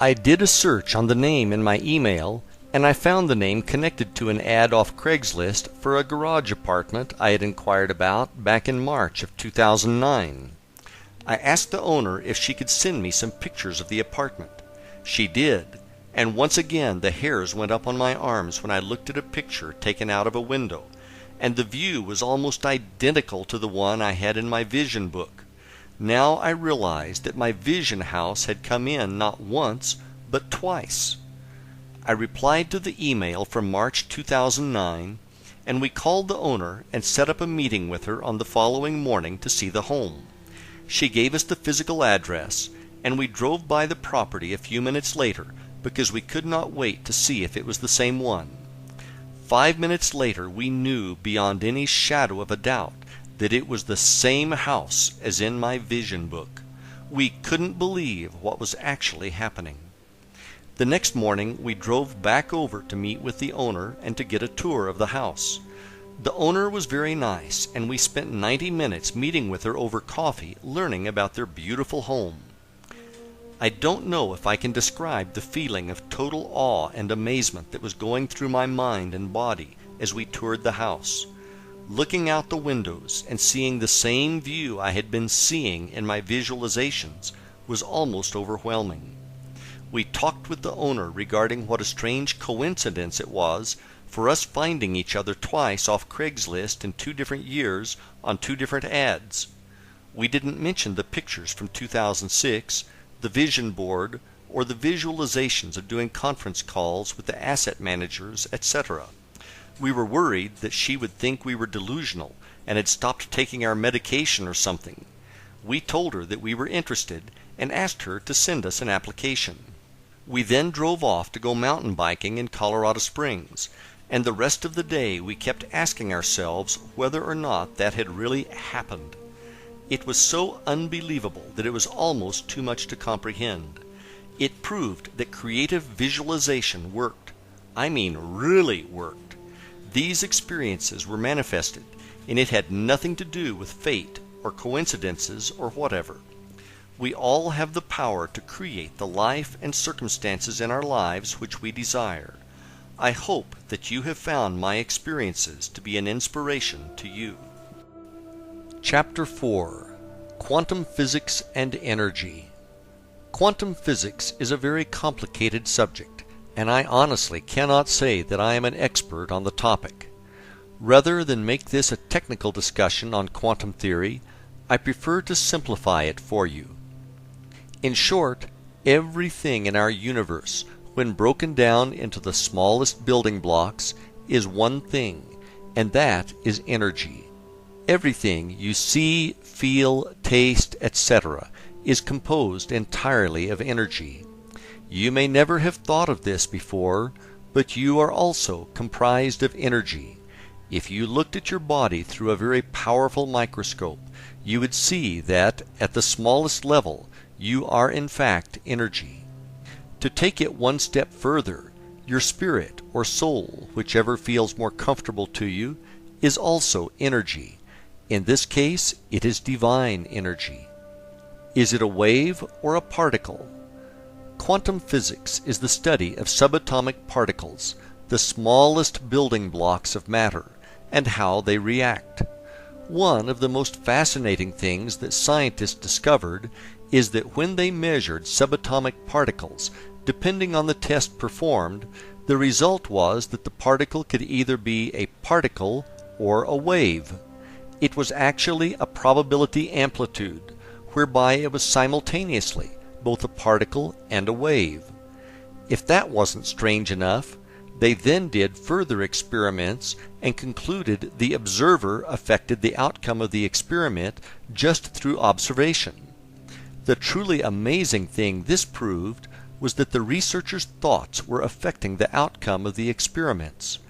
I did a search on the name in my email, and I found the name connected to an ad off Craigslist for a garage apartment I had inquired about back in March of 2009. I asked the owner if she could send me some pictures of the apartment. She did, and once again the hairs went up on my arms when I looked at a picture taken out of a window, and the view was almost identical to the one I had in my vision book. Now I realized that my vision house had come in not once, but twice. I replied to the email from March 2009, and we called the owner and set up a meeting with her on the following morning to see the home. She gave us the physical address, and we drove by the property a few minutes later because we could not wait to see if it was the same one. 5 minutes later we knew beyond any shadow of a doubt that it was the same house as in my vision book. We couldn't believe what was actually happening. The next morning we drove back over to meet with the owner and to get a tour of the house. The owner was very nice, and we spent 90 minutes meeting with her over coffee, learning about their beautiful home. I don't know if I can describe the feeling of total awe and amazement that was going through my mind and body as we toured the house. Looking out the windows and seeing the same view I had been seeing in my visualizations was almost overwhelming. We talked with the owner regarding what a strange coincidence it was for us finding each other twice off Craigslist in 2 different years on 2 different ads. We didn't mention the pictures from 2006, the vision board, or the visualizations of doing conference calls with the asset managers, etc. We were worried that she would think we were delusional and had stopped taking our medication or something. We told her that we were interested and asked her to send us an application. We then drove off to go mountain biking in Colorado Springs, and the rest of the day we kept asking ourselves whether or not that had really happened. It was so unbelievable that it was almost too much to comprehend. It proved that creative visualization worked. I mean, really worked. These experiences were manifested, and it had nothing to do with fate or coincidences or whatever. We all have the power to create the life and circumstances in our lives which we desire. I hope that you have found my experiences to be an inspiration to you. Chapter 4. Quantum Physics and Energy. Quantum physics is a very complicated subject, and I honestly cannot say that I am an expert on the topic. Rather than make this a technical discussion on quantum theory, I prefer to simplify it for you. In short, everything in our universe, when broken down into the smallest building blocks, is one thing, and that is energy. Everything you see, feel, taste, etc. is composed entirely of energy. You may never have thought of this before, but you are also comprised of energy. If you looked at your body through a very powerful microscope, you would see that, at the smallest level, you are in fact energy. To take it one step further, your spirit or soul, whichever feels more comfortable to you, is also energy. In this case, it is divine energy. Is it a wave or a particle? Quantum physics is the study of subatomic particles, the smallest building blocks of matter, and how they react. One of the most fascinating things that scientists discovered is that when they measured subatomic particles, depending on the test performed, the result was that the particle could either be a particle or a wave. It was actually a probability amplitude, whereby it was simultaneously both a particle and a wave. If that wasn't strange enough, they then did further experiments and concluded the observer affected the outcome of the experiment just through observation. The truly amazing thing this proved was that the researchers' thoughts were affecting the outcome of the experiments.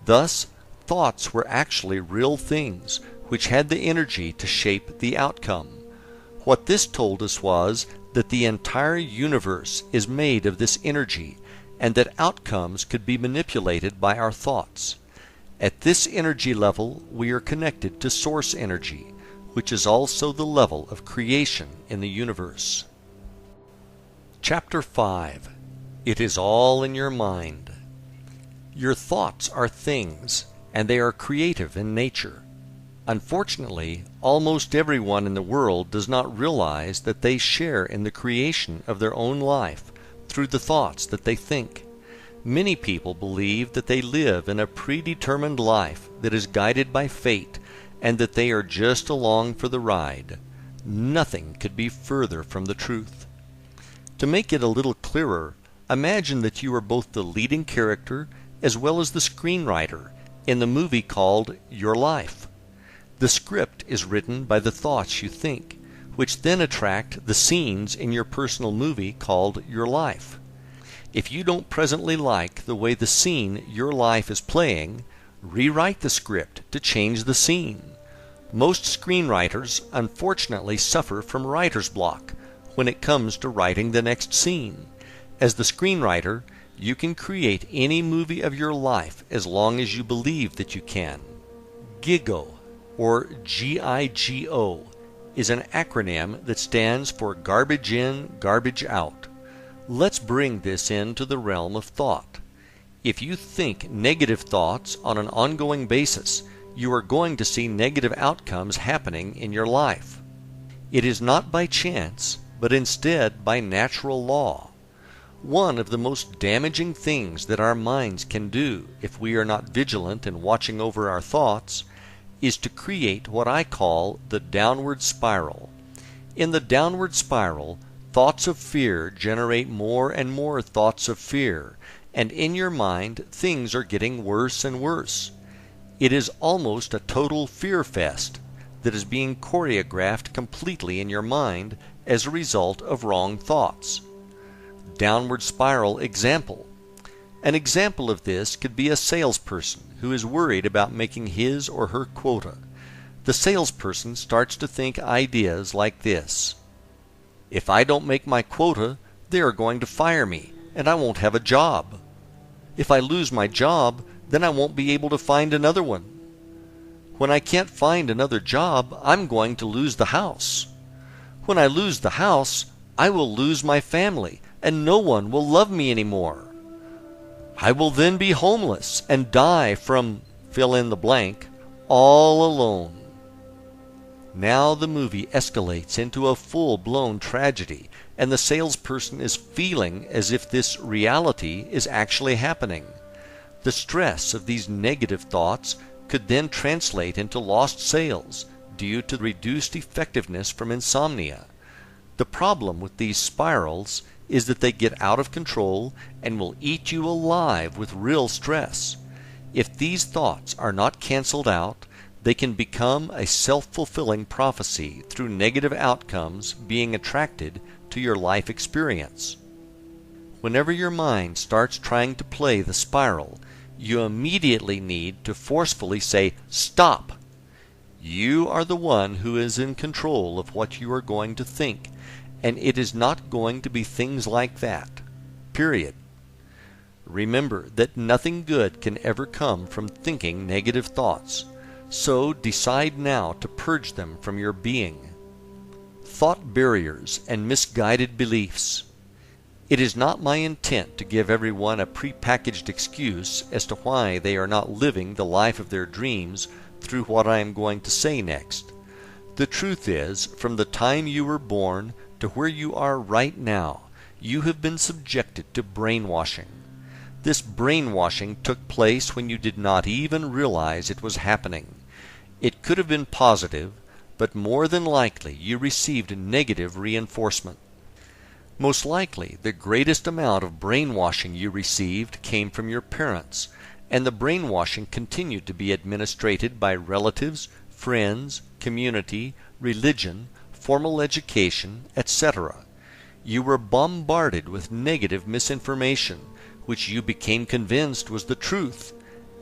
Thus, thoughts were actually real things, which had the energy to shape the outcome. What this told us was that the entire universe is made of this energy, and that outcomes could be manipulated by our thoughts. At this energy level, we are connected to source energy, which is also the level of creation in the universe. Chapter 5. It is all in your mind. Your thoughts are things, and they are creative in nature. Unfortunately, almost everyone in the world does not realize that they share in the creation of their own life through the thoughts that they think. Many people believe that they live in a predetermined life that is guided by fate, and that they are just along for the ride. Nothing could be further from the truth. To make it a little clearer, imagine that you are both the leading character as well as the screenwriter in the movie called Your Life. The script is written by the thoughts you think, which then attract the scenes in your personal movie called Your Life. If you don't presently like the way the scene Your Life is playing, rewrite the script to change the scene. Most screenwriters unfortunately suffer from writer's block when it comes to writing the next scene. As the screenwriter, you can create any movie of your life as long as you believe that you can. GIGO, or G-I-G-O, is an acronym that stands for Garbage In, Garbage Out. Let's bring this into the realm of thought. If you think negative thoughts on an ongoing basis, you are going to see negative outcomes happening in your life. It is not by chance, but instead by natural law. One of the most damaging things that our minds can do if we are not vigilant in watching over our thoughts is to create what I call the downward spiral. In the downward spiral, thoughts of fear generate more and more thoughts of fear, and in your mind things are getting worse and worse. It is almost a total fear fest that is being choreographed completely in your mind as a result of wrong thoughts. Downward spiral example. An example of this could be a salesperson who is worried about making his or her quota. The salesperson starts to think ideas like this: if I don't make my quota, they are going to fire me, and I won't have a job. If I lose my job, then I won't be able to find another one. When I can't find another job, I'm going to lose the house. When I lose the house, I will lose my family, and no one will love me anymore. I will then be homeless and die from fill in the blank, all alone. Now the movie escalates into a full-blown tragedy, and the salesperson is feeling as if this reality is actually happening. The stress of these negative thoughts could then translate into lost sales due to reduced effectiveness from insomnia. The problem with these spirals is that they get out of control and will eat you alive with real stress. If these thoughts are not canceled out, they can become a self-fulfilling prophecy through negative outcomes being attracted to your life experience. Whenever your mind starts trying to play the spiral, you immediately need to forcefully say, "Stop!" You are the one who is in control of what you are going to think, and it is not going to be things like that. Period. Remember that nothing good can ever come from thinking negative thoughts, so decide now to purge them from your being. Thought barriers and misguided beliefs. It is not my intent to give everyone a prepackaged excuse as to why they are not living the life of their dreams through what I am going to say next. The truth is, from the time you were born to where you are right now, you have been subjected to brainwashing. This brainwashing took place when you did not even realize it was happening. It could have been positive, but more than likely you received negative reinforcement. Most likely, the greatest amount of brainwashing you received came from your parents, and the brainwashing continued to be administered by relatives, friends, community, religion, formal education, etc. You were bombarded with negative misinformation, which you became convinced was the truth,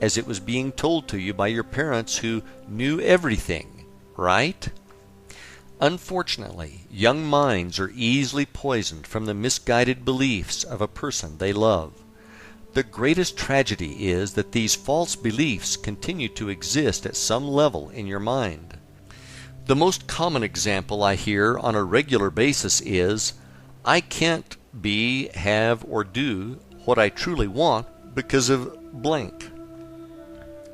as it was being told to you by your parents who knew everything, right? Unfortunately, young minds are easily poisoned from the misguided beliefs of a person they love. The greatest tragedy is that these false beliefs continue to exist at some level in your mind. The most common example I hear on a regular basis is, "I can't be, have, or do what I truly want because of blank."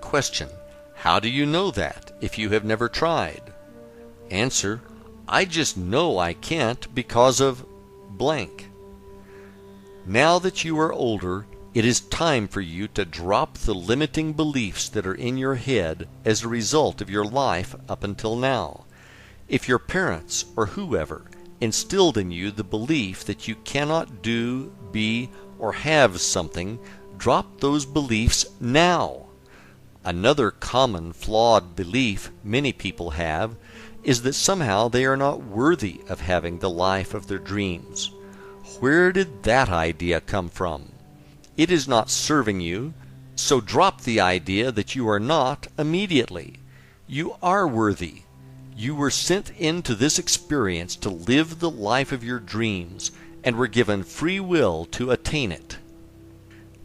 Question: how do you know that if you have never tried? Answer: I just know I can't because of blank. Now that you are older, it is time for you to drop the limiting beliefs that are in your head as a result of your life up until now. If your parents or whoever instilled in you the belief that you cannot do, be, or have something, drop those beliefs now. Another common flawed belief many people have is that somehow they are not worthy of having the life of their dreams. Where did that idea come from? It is not serving you, so drop the idea that you are not immediately. You are worthy. You were sent into this experience to live the life of your dreams and were given free will to attain it.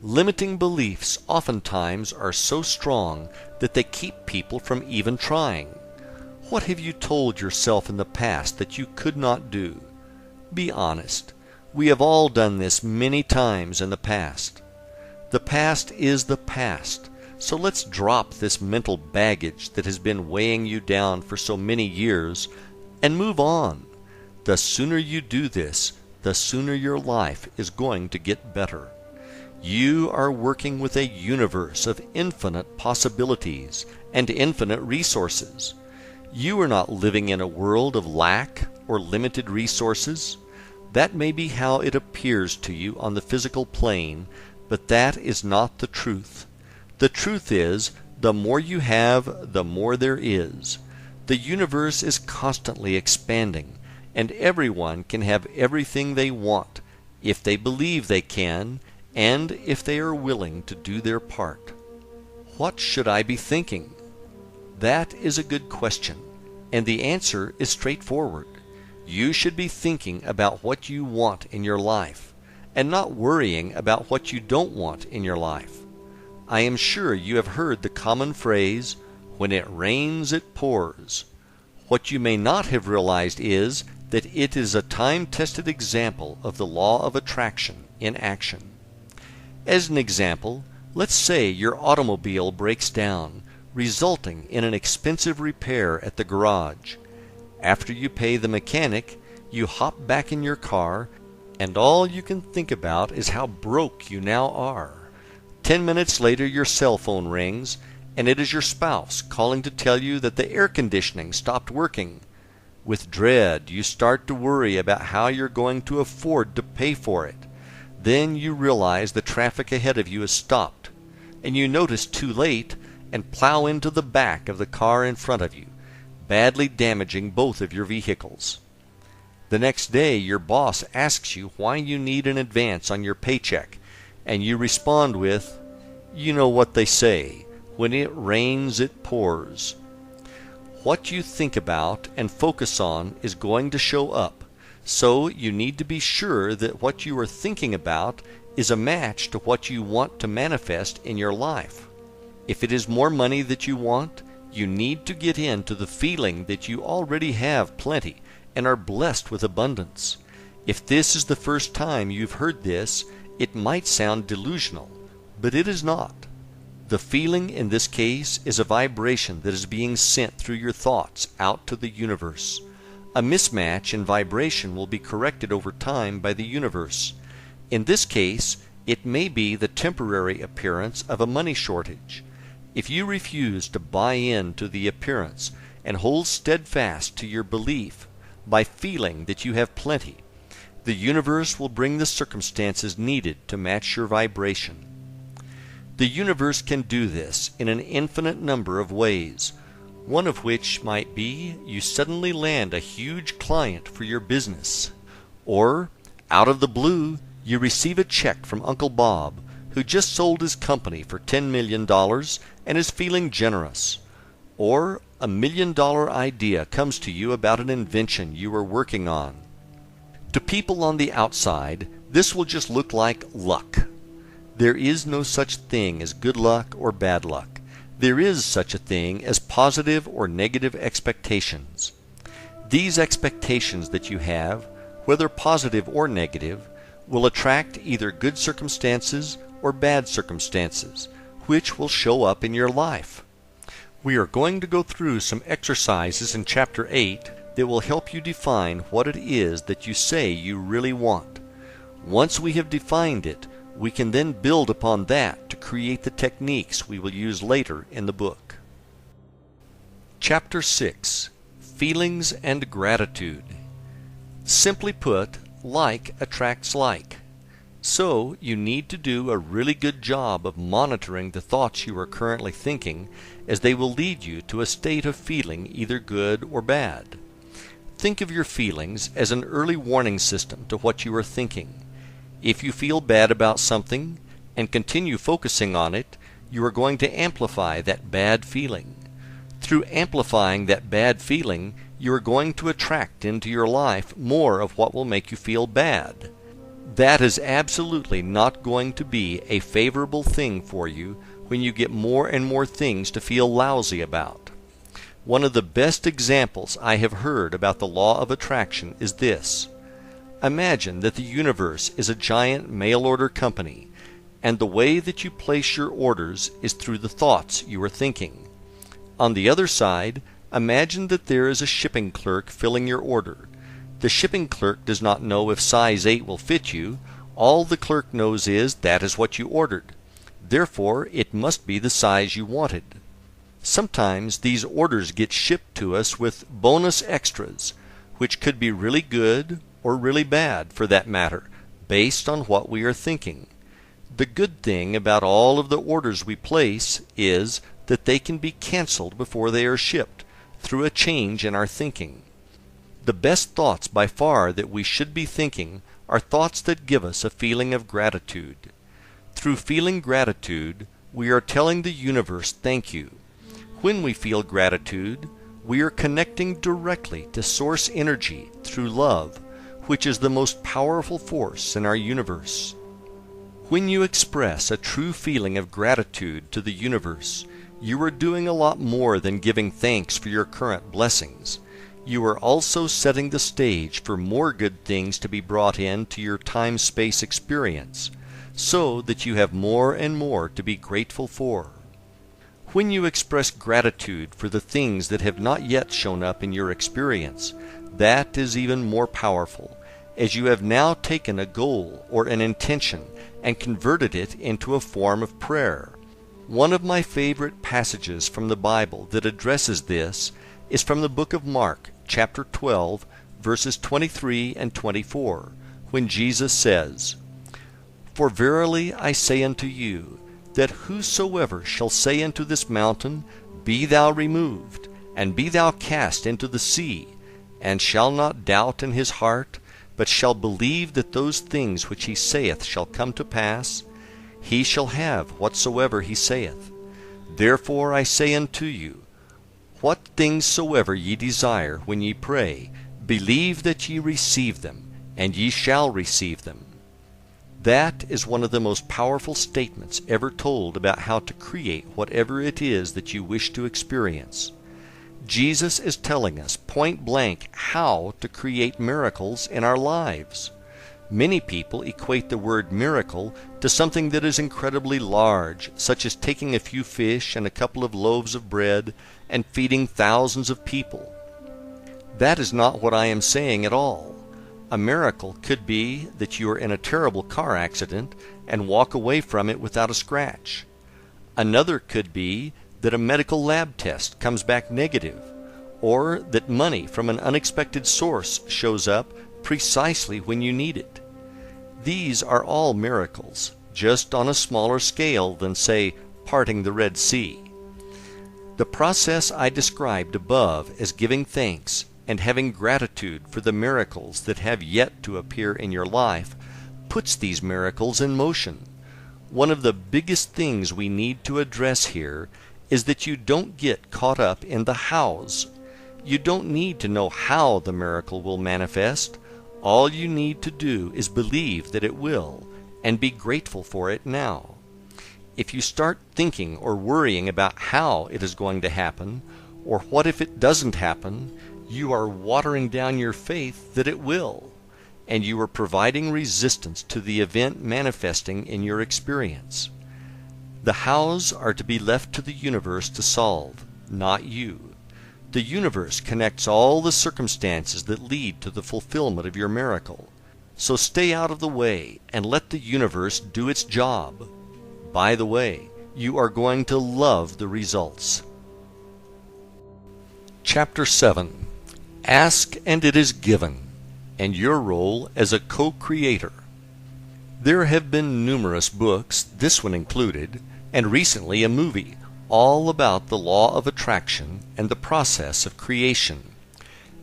Limiting beliefs oftentimes are so strong that they keep people from even trying. What have you told yourself in the past that you could not do? Be honest. We have all done this many times in the past. The past is the past, so let's drop this mental baggage that has been weighing you down for so many years and move on. The sooner you do this, the sooner your life is going to get better. You are working with a universe of infinite possibilities and infinite resources. You are not living in a world of lack or limited resources. That may be how it appears to you on the physical plane, but that is not the truth. The truth is The more you have, the more there is. The universe is constantly expanding, and everyone can have everything they want, if they believe they can, and if they are willing to do their part. What should I be thinking? That is a good question, and the answer is straightforward. You should be thinking about what you want in your life, and not worrying about what you don't want in your life. I am sure you have heard the common phrase, "When it rains, it pours." What you may not have realized is that it is a time-tested example of the law of attraction in action. As an example, let's say your automobile breaks down, resulting in an expensive repair at the garage. After you pay the mechanic, you hop back in your car, and all you can think about is how broke you now are. 10 minutes later your cell phone rings, and it is your spouse calling to tell you that the air conditioning stopped working. With dread, you start to worry about how you're going to afford to pay for it. Then you realize the traffic ahead of you is stopped, and you notice too late and plow into the back of the car in front of you, badly damaging both of your vehicles. The next day, your boss asks you why you need an advance on your paycheck, and you respond with, "You know what they say, when it rains, it pours." What you think about and focus on is going to show up, so you need to be sure that what you are thinking about is a match to what you want to manifest in your life. If it is more money that you want, you need to get into the feeling that you already have plenty and are blessed with abundance. If this is the first time you've heard this, it might sound delusional, but it is not. The feeling in this case is a vibration that is being sent through your thoughts out to the universe. A mismatch in vibration will be corrected over time by the universe. In this case, it may be the temporary appearance of a money shortage. If you refuse to buy into the appearance and hold steadfast to your belief by feeling that you have plenty, the universe will bring the circumstances needed to match your vibration. The universe can do this in an infinite number of ways, one of which might be you suddenly land a huge client for your business, or, out of the blue, you receive a check from Uncle Bob, who just sold his company for $10 million and is feeling generous, or a $1 million idea comes to you about an invention you are working on. To people on the outside, this will just look like luck. There is no such thing as good luck or bad luck. There is such a thing as positive or negative expectations. These expectations that you have, whether positive or negative, will attract either good circumstances or bad circumstances, which will show up in your life. We are going to go through some exercises in Chapter 8 that will help you define what it is that you say you really want. Once we have defined it, we can then build upon that to create the techniques we will use later in the book. Chapter 6. Feelings and Gratitude. Simply put, like attracts like. So, you need to do a really good job of monitoring the thoughts you are currently thinking, as they will lead you to a state of feeling either good or bad. Think of your feelings as an early warning system to what you are thinking. If you feel bad about something and continue focusing on it, you are going to amplify that bad feeling. Through amplifying that bad feeling, you are going to attract into your life more of what will make you feel bad. That is absolutely not going to be a favorable thing for you when you get more and more things to feel lousy about. One of the best examples I have heard about the law of attraction is this. Imagine that the universe is a giant mail-order company, and the way that you place your orders is through the thoughts you are thinking. On the other side, imagine that there is a shipping clerk filling your order. The shipping clerk does not know if size 8 will fit you. All the clerk knows is that is what you ordered. Therefore, it must be the size you wanted. Sometimes these orders get shipped to us with bonus extras, which could be really good or really bad for that matter, based on what we are thinking. The good thing about all of the orders we place is that they can be canceled before they are shipped through a change in our thinking. The best thoughts by far that we should be thinking are thoughts that give us a feeling of gratitude. Through feeling gratitude, we are telling the universe thank you. When we feel gratitude, we are connecting directly to source energy through love, which is the most powerful force in our universe. When you express a true feeling of gratitude to the universe, you are doing a lot more than giving thanks for your current blessings. You are also setting the stage for more good things to be brought into your time-space experience, so that you have more and more to be grateful for. When you express gratitude for the things that have not yet shown up in your experience, that is even more powerful, as you have now taken a goal or an intention and converted it into a form of prayer. One of my favorite passages from the Bible that addresses this is from the book of Mark, chapter 12, verses 23 and 24, when Jesus says, "For verily I say unto you, that whosoever shall say unto this mountain, Be thou removed, and be thou cast into the sea, and shall not doubt in his heart, but shall believe that those things which he saith shall come to pass, he shall have whatsoever he saith. Therefore I say unto you, what things soever ye desire when ye pray, believe that ye receive them, and ye shall receive them." That is one of the most powerful statements ever told about how to create whatever it is that you wish to experience. Jesus is telling us point blank how to create miracles in our lives. Many people equate the word miracle to something that is incredibly large, such as taking a few fish and a couple of loaves of bread and feeding thousands of people. That is not what I am saying at all. A miracle could be that you are in a terrible car accident and walk away from it without a scratch. Another could be that a medical lab test comes back negative, or that money from an unexpected source shows up precisely when you need it. These are all miracles, just on a smaller scale than, say, parting the Red Sea. The process I described above as giving thanks and having gratitude for the miracles that have yet to appear in your life puts these miracles in motion. One of the biggest things we need to address here is that you don't get caught up in the hows. You don't need to know how the miracle will manifest. All you need to do is believe that it will, and be grateful for it now. If you start thinking or worrying about how it is going to happen, or what if it doesn't happen, you are watering down your faith that it will, and you are providing resistance to the event manifesting in your experience. The hows are to be left to the universe to solve, not you. The universe connects all the circumstances that lead to the fulfillment of your miracle. So stay out of the way and let the universe do its job. By the way, you are going to love the results. Chapter 7. Ask and it is given, and your role as a co-creator. There have been numerous books, this one included, and recently a movie, all about the law of attraction and the process of creation.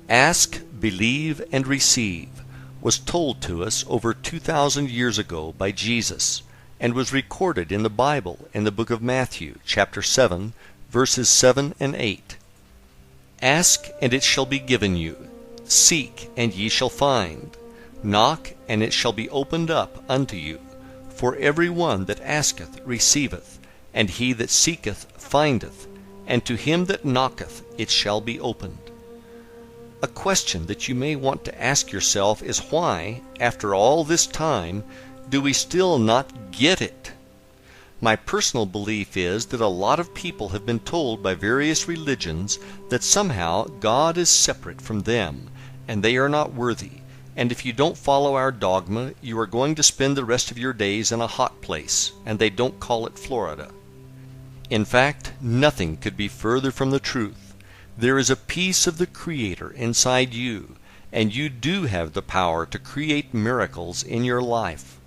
Ask, believe, and receive was told to us over 2,000 years ago by Jesus, and was recorded in the Bible in the book of Matthew, chapter 7, verses 7 and 8. Ask, and it shall be given you. Seek, and ye shall find. Knock, and it shall be opened up unto you. For every one that asketh receiveth, and he that seeketh findeth, and to him that knocketh it shall be opened. A question that you may want to ask yourself is why, after all this time, do we still not get it? My personal belief is that a lot of people have been told by various religions that somehow God is separate from them, and they are not worthy, and if you don't follow our dogma, you are going to spend the rest of your days in a hot place, and they don't call it Florida. In fact, nothing could be further from the truth. There is a piece of the Creator inside you, and you do have the power to create miracles in your life.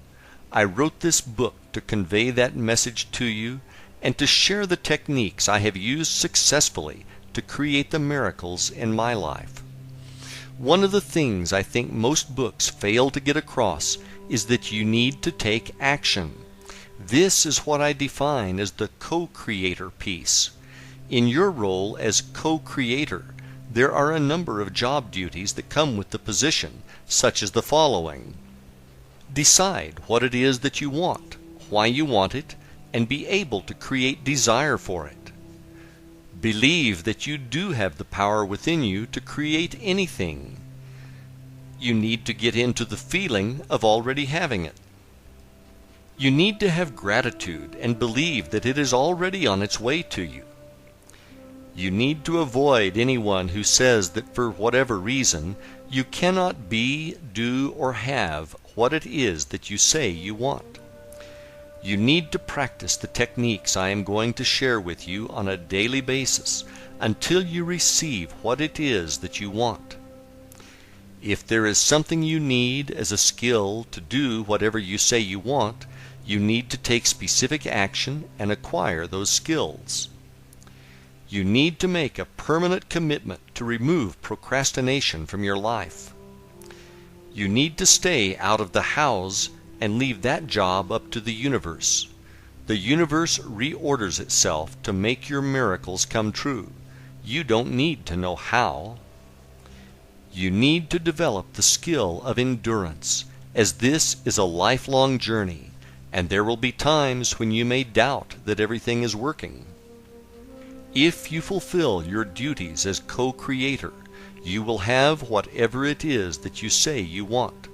I wrote this book to convey that message to you, and to share the techniques I have used successfully to create the miracles in my life. One of the things I think most books fail to get across is that you need to take action. This is what I define as the co-creator piece. In your role as co-creator, there are a number of job duties that come with the position, such as the following. Decide what it is that you want, why you want it, and be able to create desire for it. Believe that you do have the power within you to create anything. You need to get into the feeling of already having it. You need to have gratitude and believe that it is already on its way to you. You need to avoid anyone who says that for whatever reason you cannot be, do, or have what it is that you say you want. You need to practice the techniques I am going to share with you on a daily basis until you receive what it is that you want. If there is something you need as a skill to do whatever you say you want, you need to take specific action and acquire those skills. You need to make a permanent commitment to remove procrastination from your life. You need to stay out of the hows and leave that job up to the universe. The universe reorders itself to make your miracles come true. You don't need to know how. You need to develop the skill of endurance, as this is a lifelong journey, and there will be times when you may doubt that everything is working. If you fulfill your duties as co-creator, you will have whatever it is that you say you want.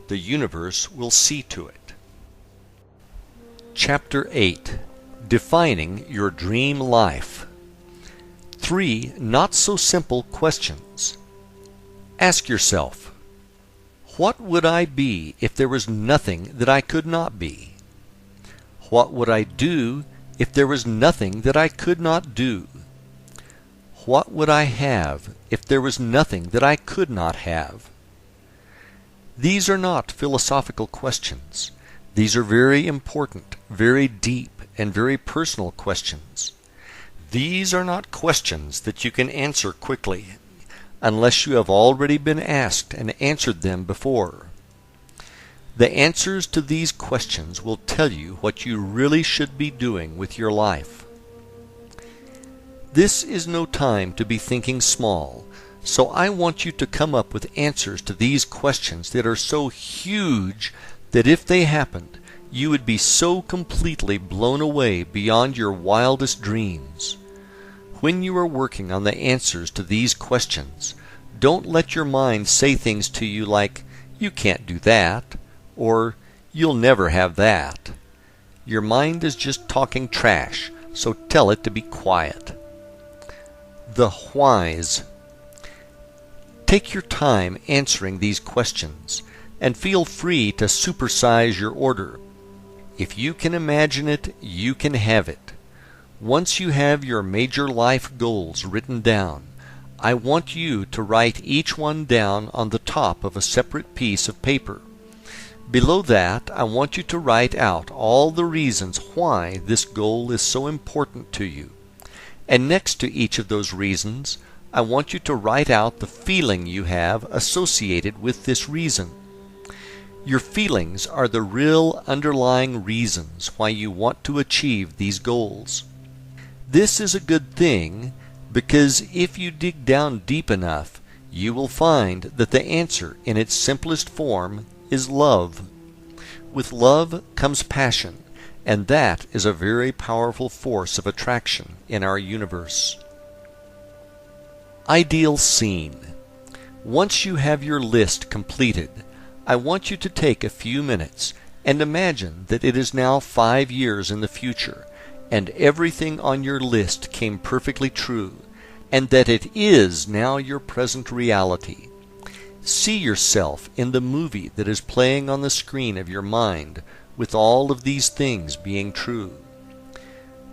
The universe will see to it. Chapter 8. Defining Your Dream Life. 3 not-so-simple questions. Ask yourself, what would I be if there was nothing that I could not be? What would I do if there was nothing that I could not do? What would I have if there was nothing that I could not have? These are not philosophical questions. These are very important, very deep, and very personal questions. These are not questions that you can answer quickly, unless you have already been asked and answered them before. The answers to these questions will tell you what you really should be doing with your life. This is no time to be thinking small, so I want you to come up with answers to these questions that are so huge that if they happened, you would be so completely blown away beyond your wildest dreams. When you are working on the answers to these questions, don't let your mind say things to you like, "You can't do that," or "You'll never have that." Your mind is just talking trash, so tell it to be quiet. The whys. Take your time answering these questions, and feel free to supersize your order. If you can imagine it, you can have it. Once you have your major life goals written down, I want you to write each one down on the top of a separate piece of paper. Below that, I want you to write out all the reasons why this goal is so important to you. And next to each of those reasons, I want you to write out the feeling you have associated with this reason. Your feelings are the real underlying reasons why you want to achieve these goals. This is a good thing because if you dig down deep enough, you will find that the answer in its simplest form is love. With love comes passion, and that is a very powerful force of attraction in our universe. Ideal scene. Once you have your list completed, I want you to take a few minutes and imagine that it is now 5 years in the future, and everything on your list came perfectly true, and that it is now your present reality. See yourself in the movie that is playing on the screen of your mind, with all of these things being true.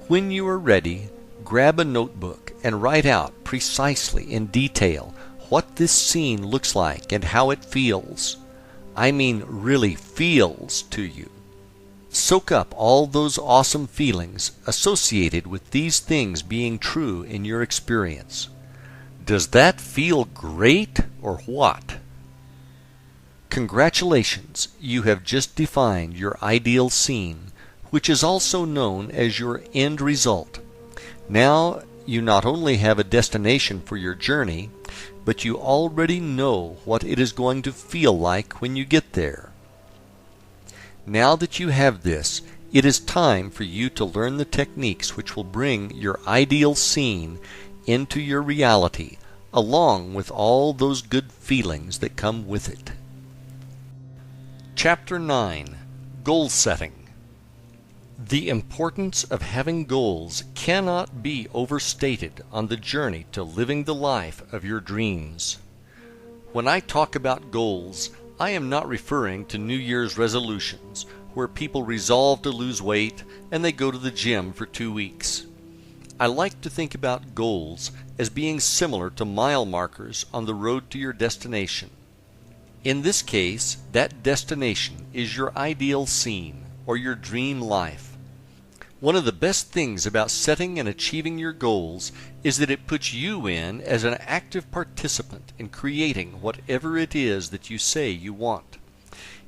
When you are ready, grab a notebook and write out precisely in detail what this scene looks like and how it feels. I mean really feels to you. Soak up all those awesome feelings associated with these things being true in your experience. Does that feel great or what? Congratulations, you have just defined your ideal scene, which is also known as your end result. Now you not only have a destination for your journey, but you already know what it is going to feel like when you get there. Now that you have this, it is time for you to learn the techniques which will bring your ideal scene into your reality, along with all those good feelings that come with it. Chapter 9. Goal Setting. The importance of having goals cannot be overstated on the journey to living the life of your dreams. When I talk about goals, I am not referring to New Year's resolutions, where people resolve to lose weight and they go to the gym for 2 weeks. I like to think about goals as being similar to mile markers on the road to your destination. In this case, that destination is your ideal scene or your dream life. One of the best things about setting and achieving your goals is that it puts you in as an active participant in creating whatever it is that you say you want.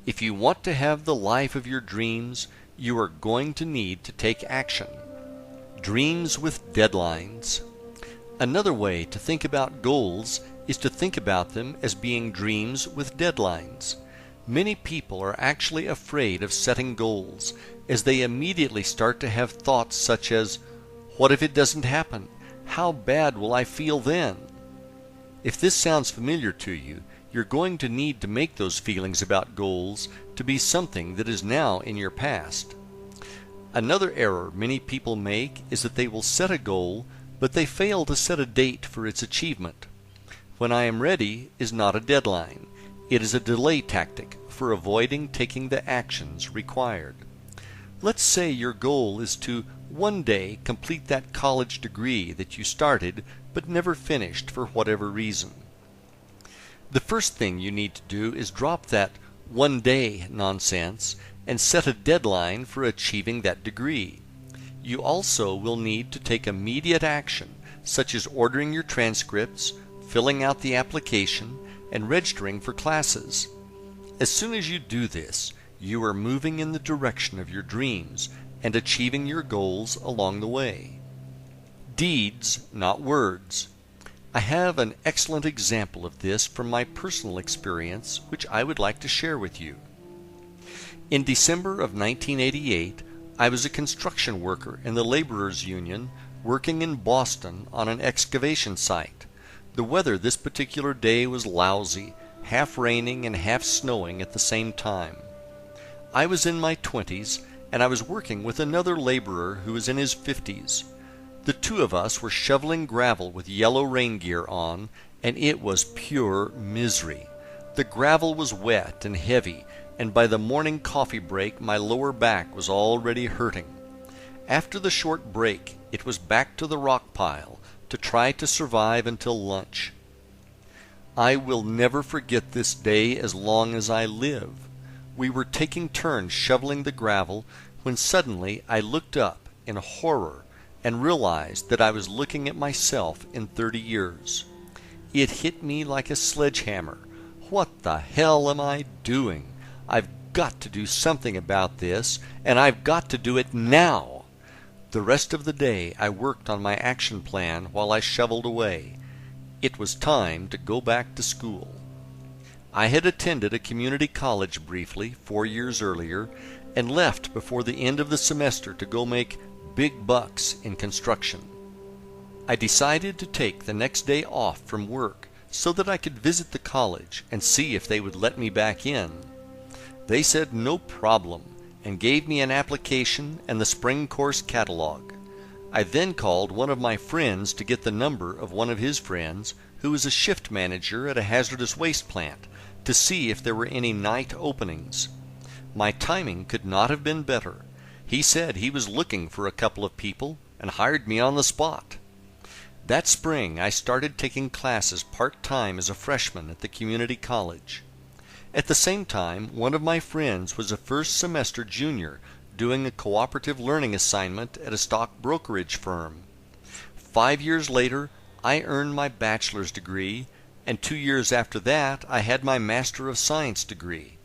If you want to have the life of your dreams, you are going to need to take action. Dreams with deadlines. Another way to think about goals is to think about them as being dreams with deadlines. Many people are actually afraid of setting goals, as they immediately start to have thoughts such as, what if it doesn't happen? How bad will I feel then? If this sounds familiar to you, you're going to need to make those feelings about goals to be something that is now in your past. Another error many people make is that they will set a goal, but they fail to set a date for its achievement. When I am ready is not a deadline. It is a delay tactic for avoiding taking the actions required. Let's say your goal is to one day complete that college degree that you started but never finished for whatever reason. The first thing you need to do is drop that one day nonsense and set a deadline for achieving that degree. You also will need to take immediate action, such as ordering your transcripts, filling out the application, and registering for classes. As soon as you do this, you are moving in the direction of your dreams and achieving your goals along the way. Deeds, not words. I have an excellent example of this from my personal experience, which I would like to share with you. In December of 1988, I was a construction worker in the Laborers Union working in Boston on an excavation site. The weather this particular day was lousy, half raining and half snowing at the same time. I was in my 20s, and I was working with another laborer who was in his 50s. The two of us were shoveling gravel with yellow rain gear on, and it was pure misery. The gravel was wet and heavy, and by the morning coffee break my lower back was already hurting. After the short break, it was back to the rock pile to try to survive until lunch. I will never forget this day as long as I live. We were taking turns shoveling the gravel when suddenly I looked up in horror and realized that I was looking at myself in 30 years. It hit me like a sledgehammer. What the hell am I doing? I've got to do something about this, and I've got to do it now. The rest of the day I worked on my action plan while I shoveled away. It was time to go back to school. I had attended a community college briefly 4 years earlier and left before the end of the semester to go make big bucks in construction. I decided to take the next day off from work so that I could visit the college and see if they would let me back in. They said no problem and gave me an application and the spring course catalog. I then called one of my friends to get the number of one of his friends who was a shift manager at a hazardous waste plant to see if there were any night openings. My timing could not have been better. He said he was looking for a couple of people and hired me on the spot. That spring I started taking classes part-time as a freshman at the community college. At the same time, one of my friends was a first-semester junior doing a cooperative learning assignment at a stock brokerage firm. 5 years later, I earned my bachelor's degree, and 2 years after that, I had my Master of Science degree.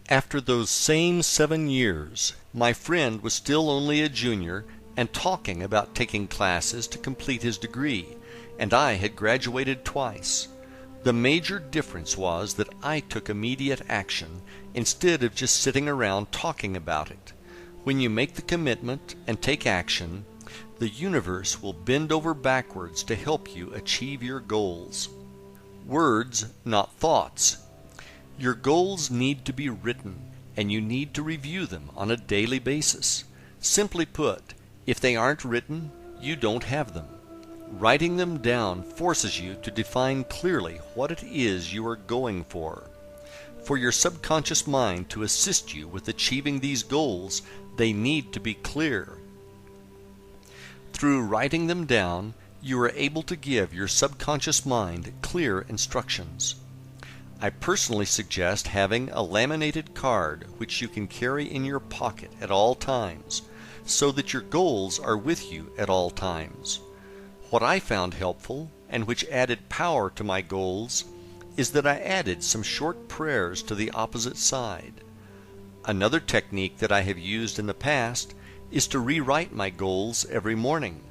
After those same 7 years, my friend was still only a junior and talking about taking classes to complete his degree, and I had graduated twice. The major difference was that I took immediate action instead of just sitting around talking about it. When you make the commitment and take action, the universe will bend over backwards to help you achieve your goals. Words, not thoughts. Your goals need to be written, and you need to review them on a daily basis. Simply put, if they aren't written, you don't have them. Writing them down forces you to define clearly what it is you are going for. For your subconscious mind to assist you with achieving these goals, they need to be clear. Through writing them down, you are able to give your subconscious mind clear instructions. I personally suggest having a laminated card which you can carry in your pocket at all times, so that your goals are with you at all times. What I found helpful, and which added power to my goals, is that I added some short prayers to the opposite side. Another technique that I have used in the past is to rewrite my goals every morning.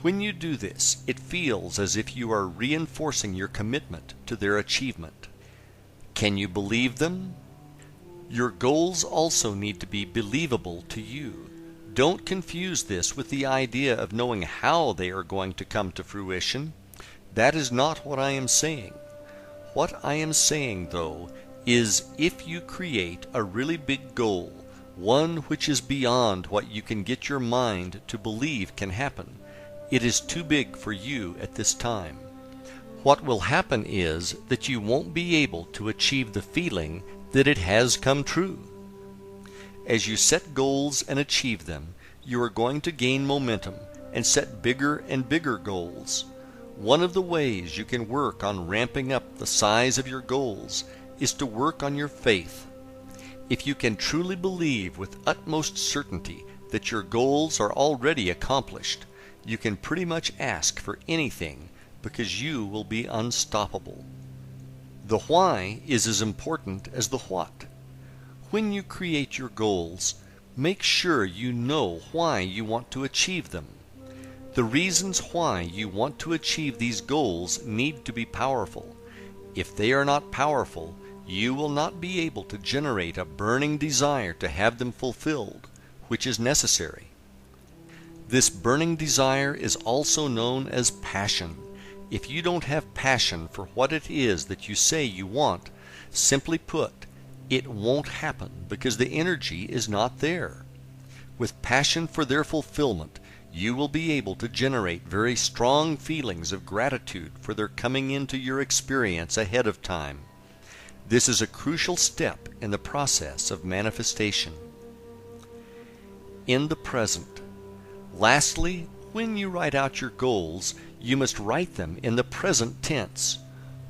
When you do this, it feels as if you are reinforcing your commitment to their achievement. Can you believe them? Your goals also need to be believable to you. Don't confuse this with the idea of knowing how they are going to come to fruition. That is not what I am saying. What I am saying, though, is if you create a really big goal, one which is beyond what you can get your mind to believe can happen, it is too big for you at this time. What will happen is that you won't be able to achieve the feeling that it has come true. As you set goals and achieve them, you are going to gain momentum and set bigger and bigger goals. One of the ways you can work on ramping up the size of your goals is to work on your faith. If you can truly believe with utmost certainty that your goals are already accomplished, you can pretty much ask for anything because you will be unstoppable. The why is as important as the what. When you create your goals, make sure you know why you want to achieve them. The reasons why you want to achieve these goals need to be powerful. If they are not powerful, you will not be able to generate a burning desire to have them fulfilled, which is necessary. This burning desire is also known as passion. If you don't have passion for what it is that you say you want, simply put, it won't happen because the energy is not there. With passion for their fulfillment, you will be able to generate very strong feelings of gratitude for their coming into your experience ahead of time. This is a crucial step in the process of manifestation. In the present. Lastly, when you write out your goals, you must write them in the present tense.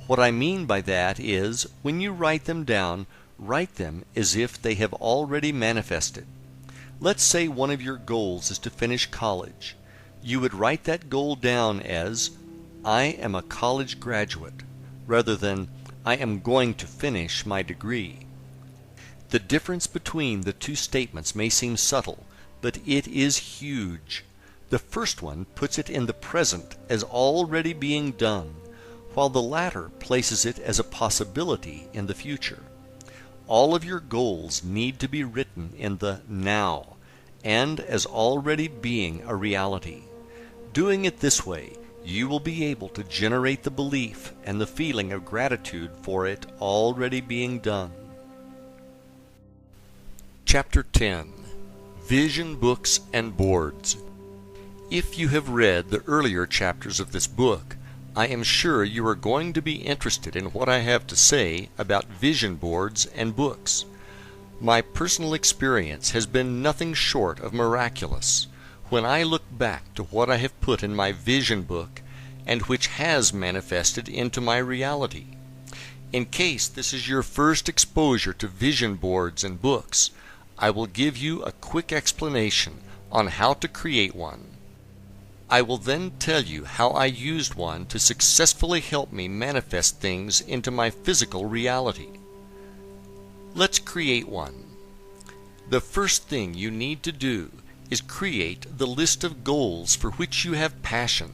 What I mean by that is, when you write them down, write them as if they have already manifested. Let's say one of your goals is to finish college. You would write that goal down as, I am a college graduate, rather than, I am going to finish my degree. The difference between the two statements may seem subtle, but it is huge. The first one puts it in the present as already being done, while the latter places it as a possibility in the future. All of your goals need to be written in the now, and as already being a reality. Doing it this way, you will be able to generate the belief and the feeling of gratitude for it already being done. Chapter 10. Vision Books and Boards. If you have read the earlier chapters of this book, I am sure you are going to be interested in what I have to say about vision boards and books. My personal experience has been nothing short of miraculous when I look back to what I have put in my vision book and which has manifested into my reality. In case this is your first exposure to vision boards and books, I will give you a quick explanation on how to create one. I will then tell you how I used one to successfully help me manifest things into my physical reality. Let's create one. The first thing you need to do is create the list of goals for which you have passion.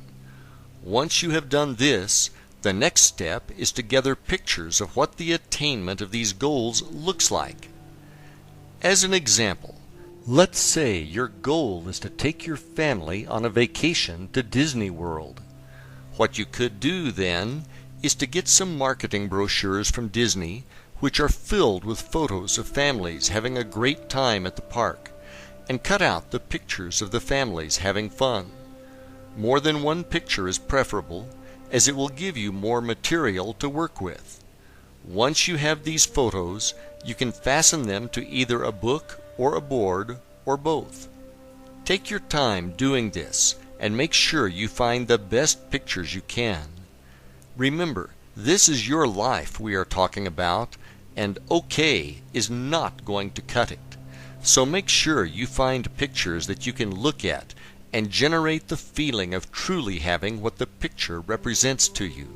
Once you have done this, the next step is to gather pictures of what the attainment of these goals looks like. As an example, let's say your goal is to take your family on a vacation to Disney World. What you could do then is to get some marketing brochures from Disney which are filled with photos of families having a great time at the park, and cut out the pictures of the families having fun. More than one picture is preferable, as it will give you more material to work with. Once you have these photos, you can fasten them to either a book or a board or both. Take your time doing this and make sure you find the best pictures you can. Remember, this is your life we are talking about, and okay is not going to cut it. So make sure you find pictures that you can look at and generate the feeling of truly having what the picture represents to you.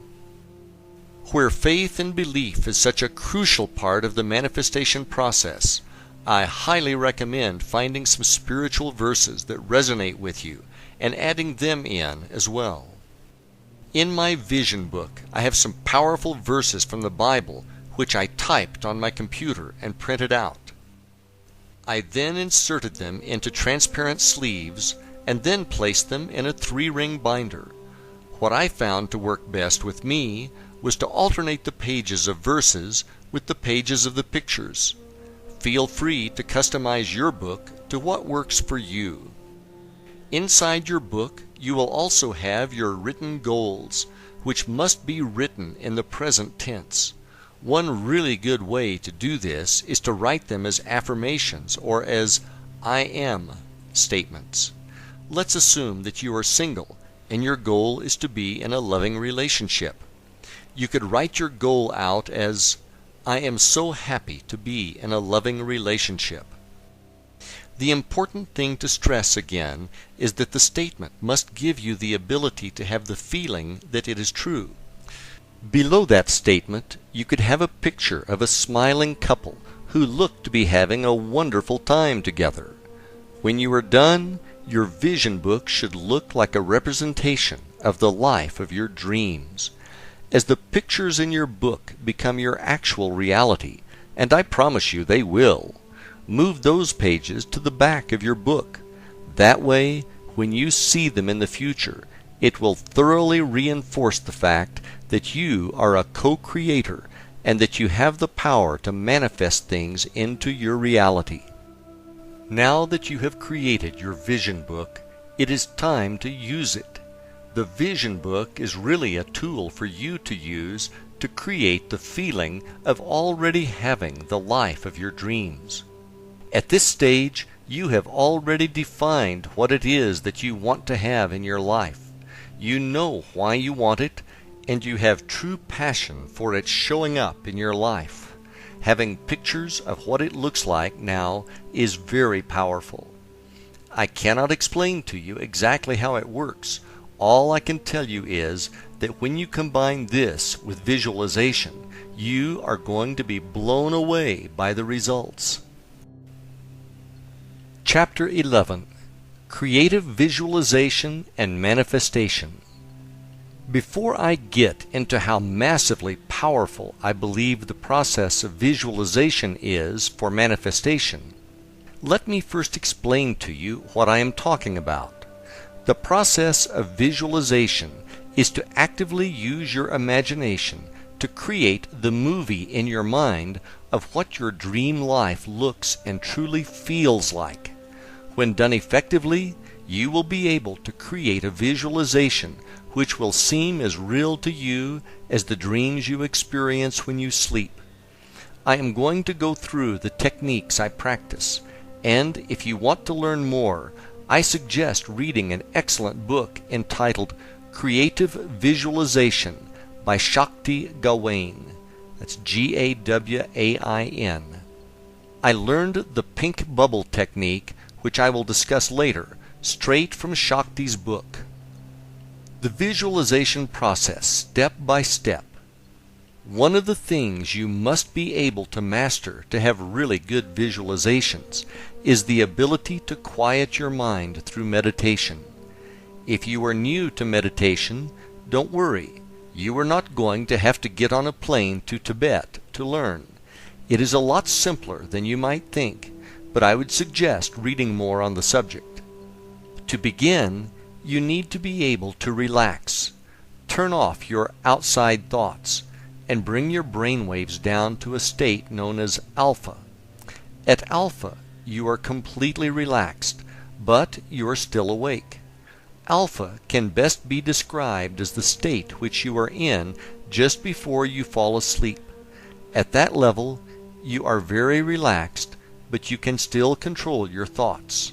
Where faith and belief is such a crucial part of the manifestation process, I highly recommend finding some spiritual verses that resonate with you and adding them in as well. In my vision book, I have some powerful verses from the Bible which I typed on my computer and printed out. I then inserted them into transparent sleeves and then placed them in a 3-ring binder. What I found to work best with me was to alternate the pages of verses with the pages of the pictures. Feel free to customize your book to what works for you. Inside your book, you will also have your written goals, which must be written in the present tense. One really good way to do this is to write them as affirmations or as I am statements. Let's assume that you are single and your goal is to be in a loving relationship. You could write your goal out as I am so happy to be in a loving relationship. The important thing to stress again is that the statement must give you the ability to have the feeling that it is true. Below that statement, you could have a picture of a smiling couple who look to be having a wonderful time together. When you are done, your vision book should look like a representation of the life of your dreams. As the pictures in your book become your actual reality, and I promise you they will, move those pages to the back of your book. That way, when you see them in the future, it will thoroughly reinforce the fact that you are a co-creator and that you have the power to manifest things into your reality. Now that you have created your vision book, it is time to use it. The vision book is really a tool for you to use to create the feeling of already having the life of your dreams. At this stage, you have already defined what it is that you want to have in your life. You know why you want it, and you have true passion for it showing up in your life. Having pictures of what it looks like now is very powerful. I cannot explain to you exactly how it works. All I can tell you is that when you combine this with visualization, you are going to be blown away by the results. Chapter 11. Creative Visualization and Manifestation. Before I get into how massively powerful I believe the process of visualization is for manifestation, let me first explain to you what I am talking about. The process of visualization is to actively use your imagination to create the movie in your mind of what your dream life looks and truly feels like. When done effectively, you will be able to create a visualization which will seem as real to you as the dreams you experience when you sleep. I am going to go through the techniques I practice, and if you want to learn more, I suggest reading an excellent book entitled Creative Visualization by Shakti Gawain. That's Gawain. I learned the pink bubble technique, which I will discuss later, straight from Shakti's book. The visualization process, step by step. One of the things you must be able to master to have really good visualizations is the ability to quiet your mind through meditation. If you are new to meditation, don't worry. You are not going to have to get on a plane to Tibet to learn. It is a lot simpler than you might think, but I would suggest reading more on the subject. To begin, you need to be able to relax. Turn off your outside thoughts and bring your brainwaves down to a state known as alpha. At alpha, you are completely relaxed, but you are still awake. Alpha can best be described as the state which you are in just before you fall asleep. At that level, you are very relaxed, but you can still control your thoughts.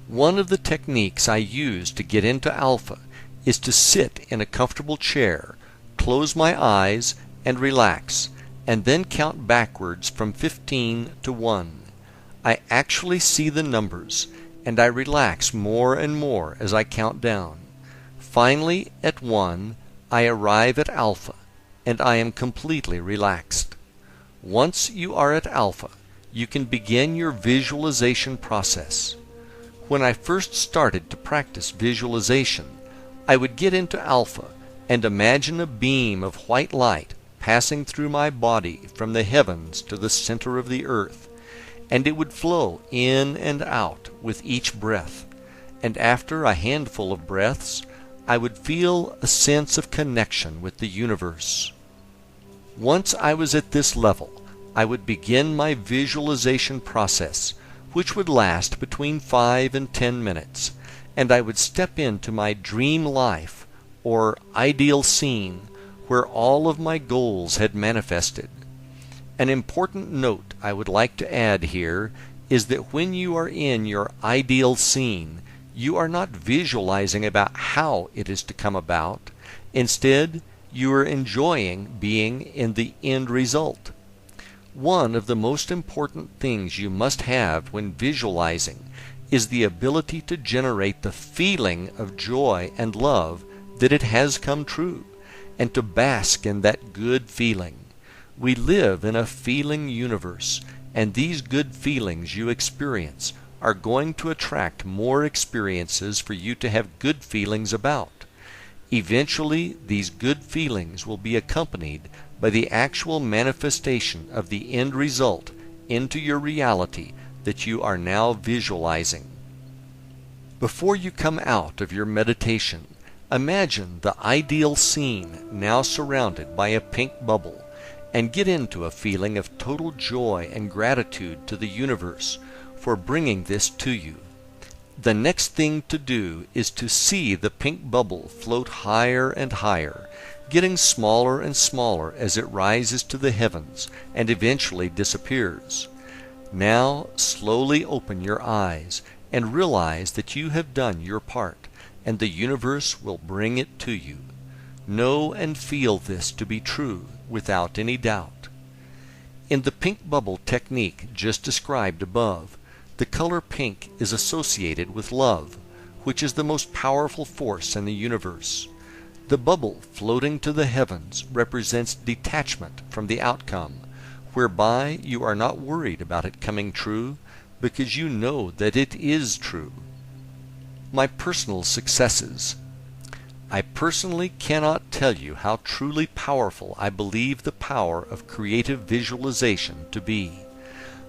One of the techniques I use to get into alpha is to sit in a comfortable chair, close my eyes, and relax, and then count backwards from 15 to 1. I actually see the numbers, and I relax more and more as I count down. Finally, at 1, I arrive at alpha, and I am completely relaxed. Once you are at alpha, you can begin your visualization process. When I first started to practice visualization, I would get into alpha and imagine a beam of white light passing through my body from the heavens to the center of the earth, and it would flow in and out with each breath, and after a handful of breaths, I would feel a sense of connection with the universe. Once I was at this level, I would begin my visualization process, which would last between 5 and 10 minutes, and I would step into my dream life, or ideal scene, where all of my goals had manifested. An important note I would like to add here is that when you are in your ideal scene, you are not visualizing about how it is to come about. Instead, you are enjoying being in the end result. One of the most important things you must have when visualizing is the ability to generate the feeling of joy and love that it has come true, and to bask in that good feeling. We live in a feeling universe, and these good feelings you experience are going to attract more experiences for you to have good feelings about. Eventually, these good feelings will be accompanied by the actual manifestation of the end result into your reality that you are now visualizing. Before you come out of your meditation, imagine the ideal scene now surrounded by a pink bubble, and get into a feeling of total joy and gratitude to the universe for bringing this to you. The next thing to do is to see the pink bubble float higher and higher, getting smaller and smaller as it rises to the heavens and eventually disappears. Now slowly open your eyes and realize that you have done your part, and the universe will bring it to you. Know and feel this to be true without any doubt. In the pink bubble technique just described above, the color pink is associated with love, which is the most powerful force in the universe. The bubble floating to the heavens represents detachment from the outcome, whereby you are not worried about it coming true because you know that it is true. My personal successes. I personally cannot tell you how truly powerful I believe the power of creative visualization to be.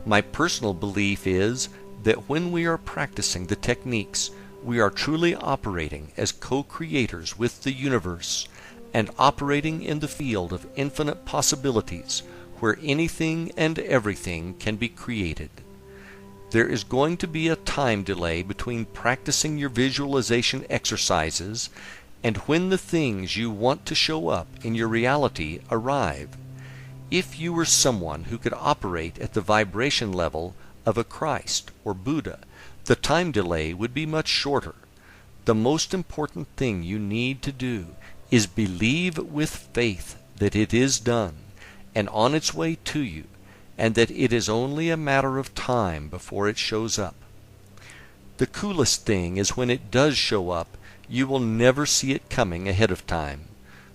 My personal belief is that when we are practicing the techniques, we are truly operating as co-creators with the universe and operating in the field of infinite possibilities where anything and everything can be created. There is going to be a time delay between practicing your visualization exercises and when the things you want to show up in your reality arrive. If you were someone who could operate at the vibration level of a Christ or Buddha, the time delay would be much shorter. The most important thing you need to do is believe with faith that it is done and on its way to you, and that it is only a matter of time before it shows up. The coolest thing is when it does show up, you will never see it coming ahead of time.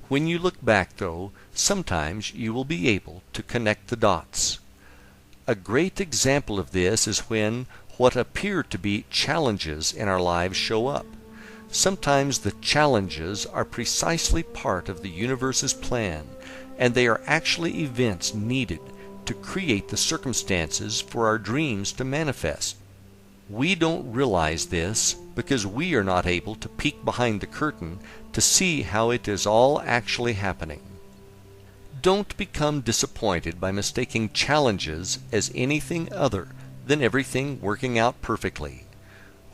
When you look back, though, sometimes you will be able to connect the dots. A great example of this is when what appear to be challenges in our lives show up. Sometimes the challenges are precisely part of the universe's plan, and they are actually events needed to create the circumstances for our dreams to manifest. We don't realize this because we are not able to peek behind the curtain to see how it is all actually happening. Don't become disappointed by mistaking challenges as anything other than everything working out perfectly.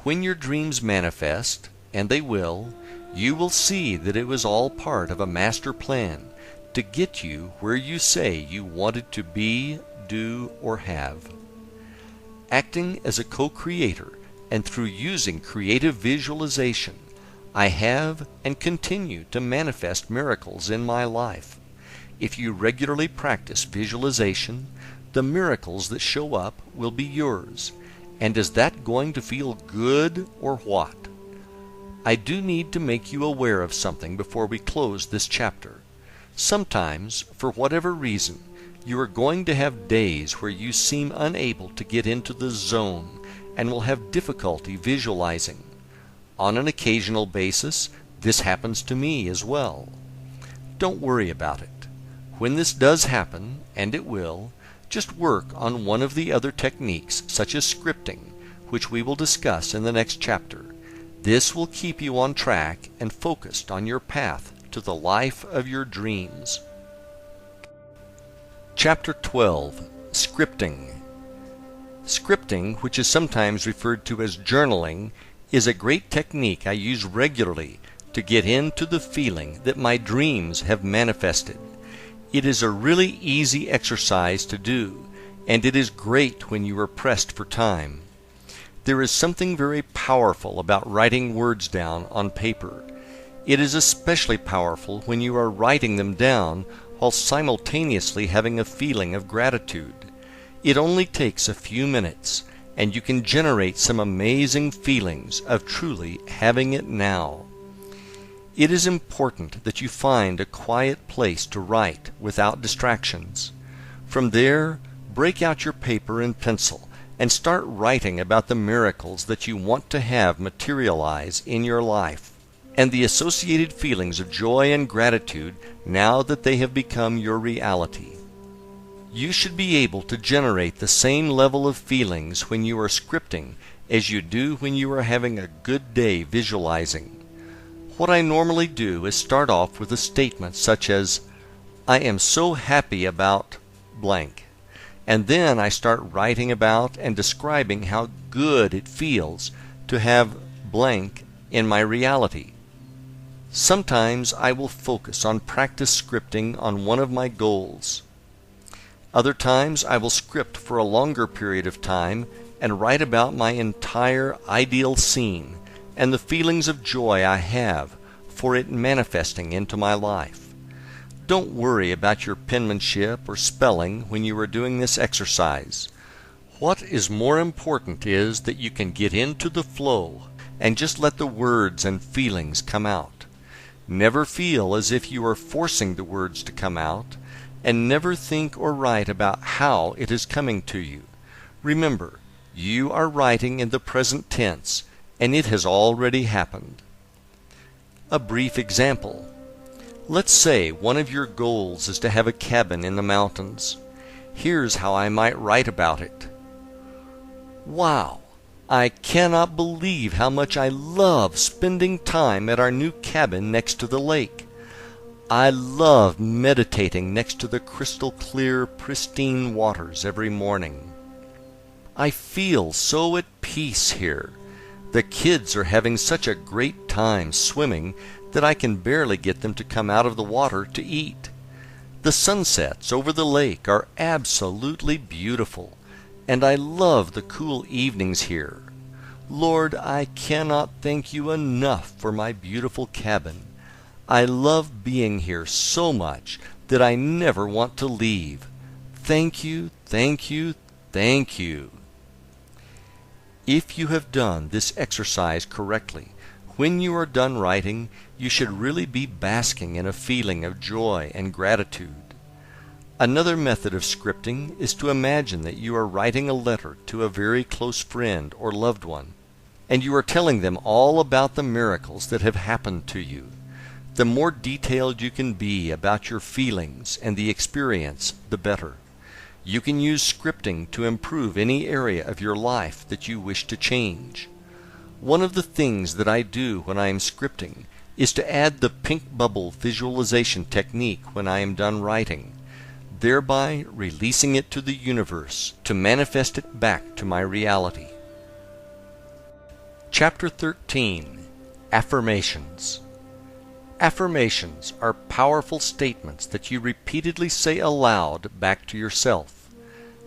When your dreams manifest, and they will, you will see that it was all part of a master plan to get you where you say you wanted to be, do, or have. Acting as a co-creator and through using creative visualization, I have and continue to manifest miracles in my life. If you regularly practice visualization, the miracles that show up will be yours. And is that going to feel good or what? I do need to make you aware of something before we close this chapter. Sometimes, for whatever reason, you are going to have days where you seem unable to get into the zone and will have difficulty visualizing. On an occasional basis, this happens to me as well. Don't worry about it. When this does happen, and it will, just work on one of the other techniques, such as scripting, which we will discuss in the next chapter. This will keep you on track and focused on your path to the life of your dreams. Chapter 12. Scripting. Scripting, which is sometimes referred to as journaling, is a great technique I use regularly to get into the feeling that my dreams have manifested. It is a really easy exercise to do, and it is great when you are pressed for time. There is something very powerful about writing words down on paper. It is especially powerful when you are writing them down while simultaneously having a feeling of gratitude. It only takes a few minutes, and you can generate some amazing feelings of truly having it now. It is important that you find a quiet place to write without distractions. From there, break out your paper and pencil and start writing about the miracles that you want to have materialize in your life, and the associated feelings of joy and gratitude now that they have become your reality. You should be able to generate the same level of feelings when you are scripting as you do when you are having a good day visualizing. What I normally do is start off with a statement such as, "I am so happy about blank," and then I start writing about and describing how good it feels to have blank in my reality. Sometimes I will focus on practice scripting on one of my goals. Other times I will script for a longer period of time and write about my entire ideal scene and the feelings of joy I have for it manifesting into my life. Don't worry about your penmanship or spelling when you are doing this exercise. What is more important is that you can get into the flow and just let the words and feelings come out. Never feel as if you are forcing the words to come out, and never think or write about how it is coming to you. Remember, you are writing in the present tense, and it has already happened. A brief example. Let's say one of your goals is to have a cabin in the mountains. Here's how I might write about it. Wow! I cannot believe how much I love spending time at our new cabin next to the lake. I love meditating next to the crystal clear, pristine waters every morning. I feel so at peace here. The kids are having such a great time swimming that I can barely get them to come out of the water to eat. The sunsets over the lake are absolutely beautiful, and I love the cool evenings here. Lord, I cannot thank you enough for my beautiful cabin. I love being here so much that I never want to leave. Thank you, thank you, thank you. If you have done this exercise correctly, when you are done writing, you should really be basking in a feeling of joy and gratitude. Another method of scripting is to imagine that you are writing a letter to a very close friend or loved one, and you are telling them all about the miracles that have happened to you. The more detailed you can be about your feelings and the experience, the better. You can use scripting to improve any area of your life that you wish to change. One of the things that I do when I am scripting is to add the pink bubble visualization technique when I am done writing, thereby releasing it to the universe to manifest it back to my reality. Chapter 13. Affirmations. Affirmations are powerful statements that you repeatedly say aloud back to yourself.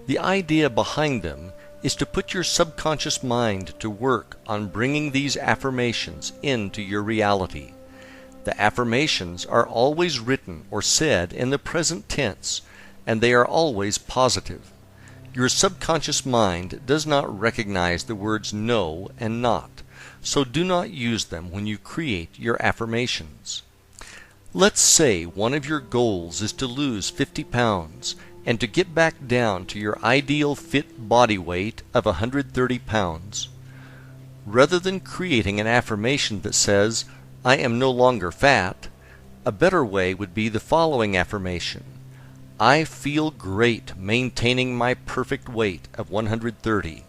The idea behind them is to put your subconscious mind to work on bringing these affirmations into your reality. The affirmations are always written or said in the present tense, and they are always positive. Your subconscious mind does not recognize the words no and not, so do not use them when you create your affirmations. Let's say one of your goals is to lose 50 pounds and to get back down to your ideal fit body weight of 130 pounds. Rather than creating an affirmation that says, "I am no longer fat," a better way would be the following affirmation: "I feel great maintaining my perfect weight of 130.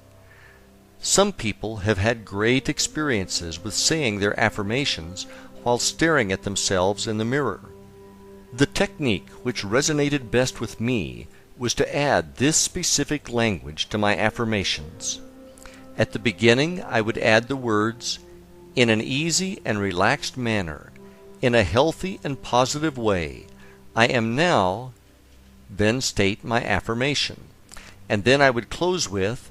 Some people have had great experiences with saying their affirmations while staring at themselves in the mirror. The technique which resonated best with me was to add this specific language to my affirmations. At the beginning, I would add the words, "In an easy and relaxed manner, in a healthy and positive way, I am now," then state my affirmation. And then I would close with,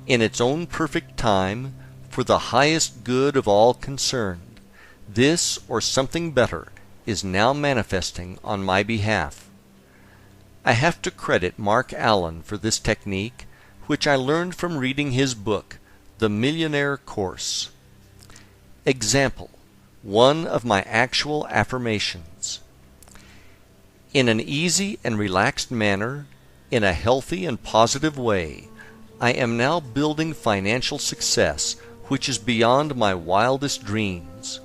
"In its own perfect time, for the highest good of all concerned, this or something better is now manifesting on my behalf." I have to credit Mark Allen for this technique, which I learned from reading his book, The Millionaire Course. Example: one of my actual affirmations. In an easy and relaxed manner, in a healthy and positive way, I am now building financial success which is beyond my wildest dreams.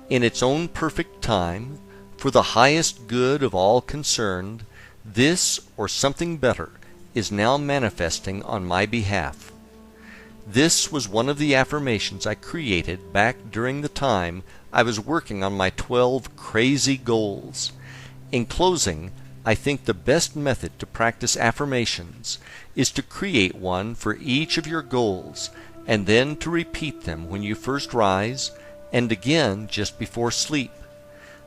In its own perfect time, for the highest good of all concerned, this or something better is now manifesting on my behalf. This was one of the affirmations I created back during the time I was working on my 12 crazy goals. In closing, I think the best method to practice affirmations is to create one for each of your goals and then to repeat them when you first rise and again just before sleep.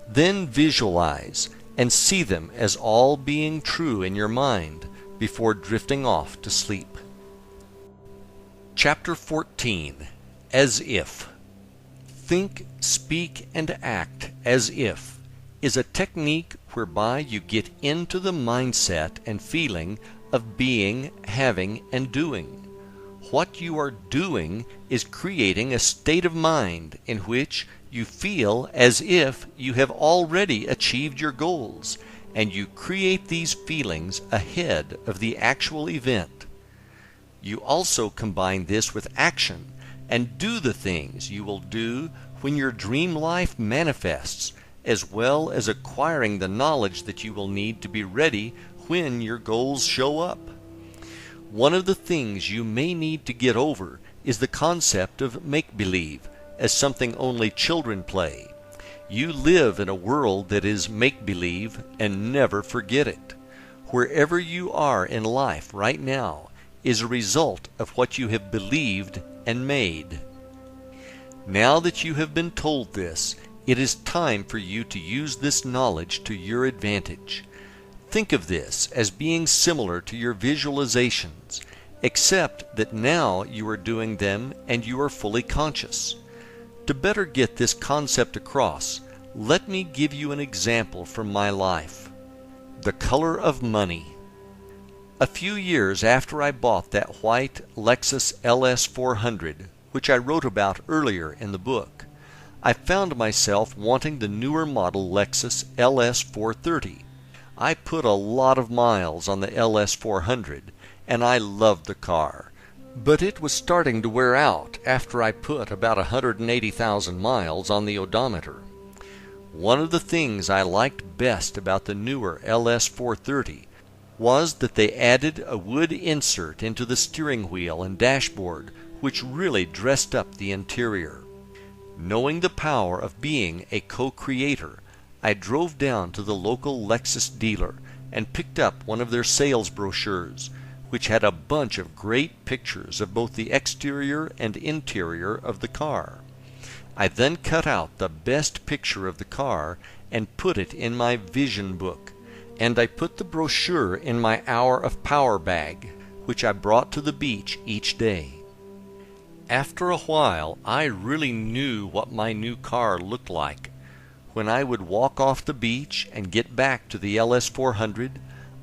Then visualize and see them as all being true in your mind before drifting off to sleep. Chapter 14. As If. Think, speak, and act as if is a technique whereby you get into the mindset and feeling of being, having, and doing. What you are doing is creating a state of mind in which you feel as if you have already achieved your goals, and you create these feelings ahead of the actual event. You also combine this with action and do the things you will do when your dream life manifests, as well as acquiring the knowledge that you will need to be ready when your goals show up. One of the things you may need to get over is the concept of make-believe as something only children play. You live in a world that is make-believe, and never forget it. Wherever you are in life right now is a result of what you have believed and made. Now that you have been told this, it is time for you to use this knowledge to your advantage. Think of this as being similar to your visualizations, except that now you are doing them and you are fully conscious. To better get this concept across, let me give you an example from my life. The color of money. A few years after I bought that white Lexus LS 400, which I wrote about earlier in the book, I found myself wanting the newer model Lexus LS 430. I put a lot of miles on the LS 400, and I loved the car, but it was starting to wear out after I put about 180,000 miles on the odometer. One of the things I liked best about the newer LS 430 was that they added a wood insert into the steering wheel and dashboard, which really dressed up the interior. Knowing the power of being a co-creator, I drove down to the local Lexus dealer and picked up one of their sales brochures, which had a bunch of great pictures of both the exterior and interior of the car. I then cut out the best picture of the car and put it in my vision book, and I put the brochure in my hour of power bag, which I brought to the beach each day. After a while, I really knew what my new car looked like. When I would walk off the beach and get back to the LS 400,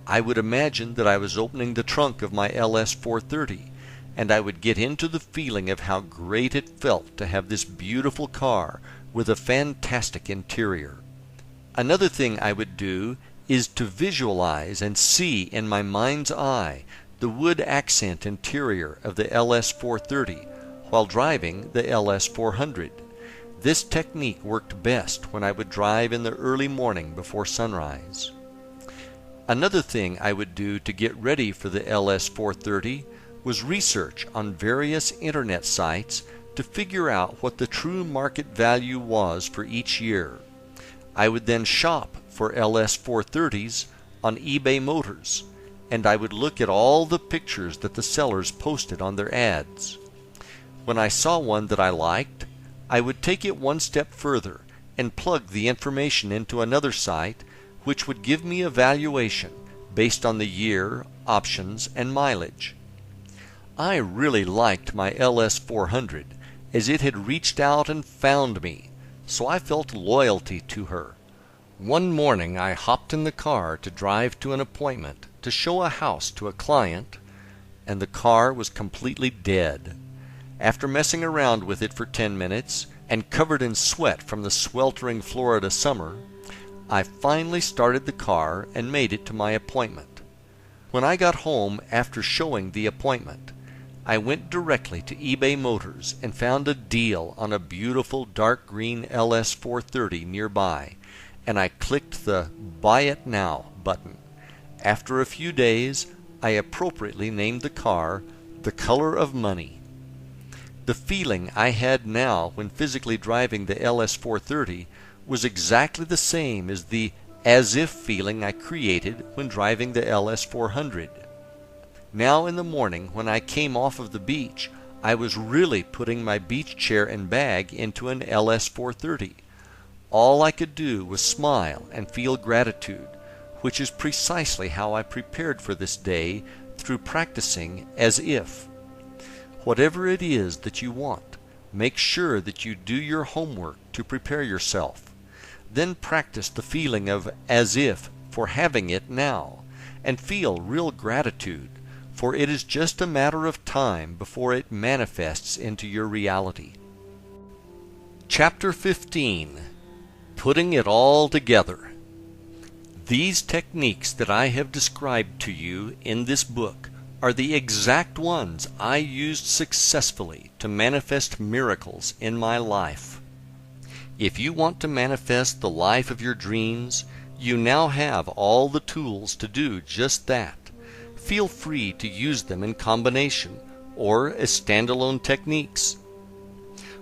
I would imagine that I was opening the trunk of my LS 430, and I would get into the feeling of how great it felt to have this beautiful car with a fantastic interior. Another thing I would do is to visualize and see in my mind's eye the wood accent interior of the LS 430 while driving the LS 400. This technique worked best when I would drive in the early morning before sunrise. Another thing I would do to get ready for the LS 430 was research on various internet sites to figure out what the true market value was for each year. I would then shop for LS 430s on eBay Motors, and I would look at all the pictures that the sellers posted on their ads. When I saw one that I liked, I would take it one step further and plug the information into another site, which would give me a valuation based on the year, options, and mileage. I really liked my LS 400 as it had reached out and found me, so I felt loyalty to her. One morning I hopped in the car to drive to an appointment to show a house to a client, and the car was completely dead. After messing around with it for 10 minutes and covered in sweat from the sweltering Florida summer, I finally started the car and made it to my appointment. When I got home after showing the appointment, I went directly to eBay Motors and found a deal on a beautiful dark green LS 430 nearby, and I clicked the Buy It Now button. After a few days, I appropriately named the car The Color of Money. The feeling I had now when physically driving the LS 430 was exactly the same as the as-if feeling I created when driving the LS 400. Now in the morning when I came off of the beach, I was really putting my beach chair and bag into an LS 430. All I could do was smile and feel gratitude, which is precisely how I prepared for this day through practicing as if. Whatever it is that you want, make sure that you do your homework to prepare yourself. Then practice the feeling of as if for having it now, and feel real gratitude, for it is just a matter of time before it manifests into your reality. Chapter 15. Putting it all together. These techniques that I have described to you in this book are the exact ones I used successfully to manifest miracles in my life. If you want to manifest the life of your dreams, you now have all the tools to do just that. Feel free to use them in combination or as standalone techniques.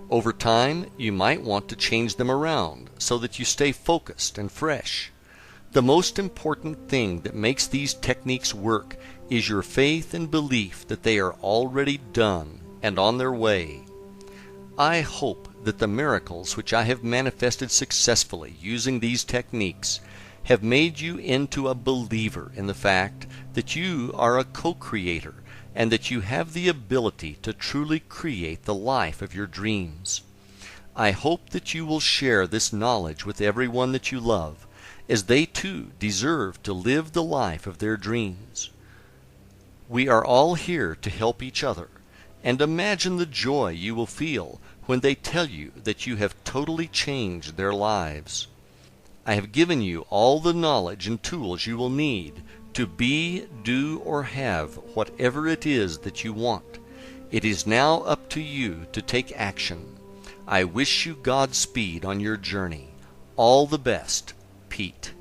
Over time, you might want to change them around so that you stay focused and fresh. The most important thing that makes these techniques work is your faith and belief that they are already done and on their way. I hope that the miracles which I have manifested successfully using these techniques have made you into a believer in the fact that you are a co-creator and that you have the ability to truly create the life of your dreams. I hope that you will share this knowledge with everyone that you love, as they too deserve to live the life of their dreams. We are all here to help each other, and imagine the joy you will feel when they tell you that you have totally changed their lives. I have given you all the knowledge and tools you will need to be, do, or have whatever it is that you want. It is now up to you to take action. I wish you Godspeed on your journey. All the best, Pete.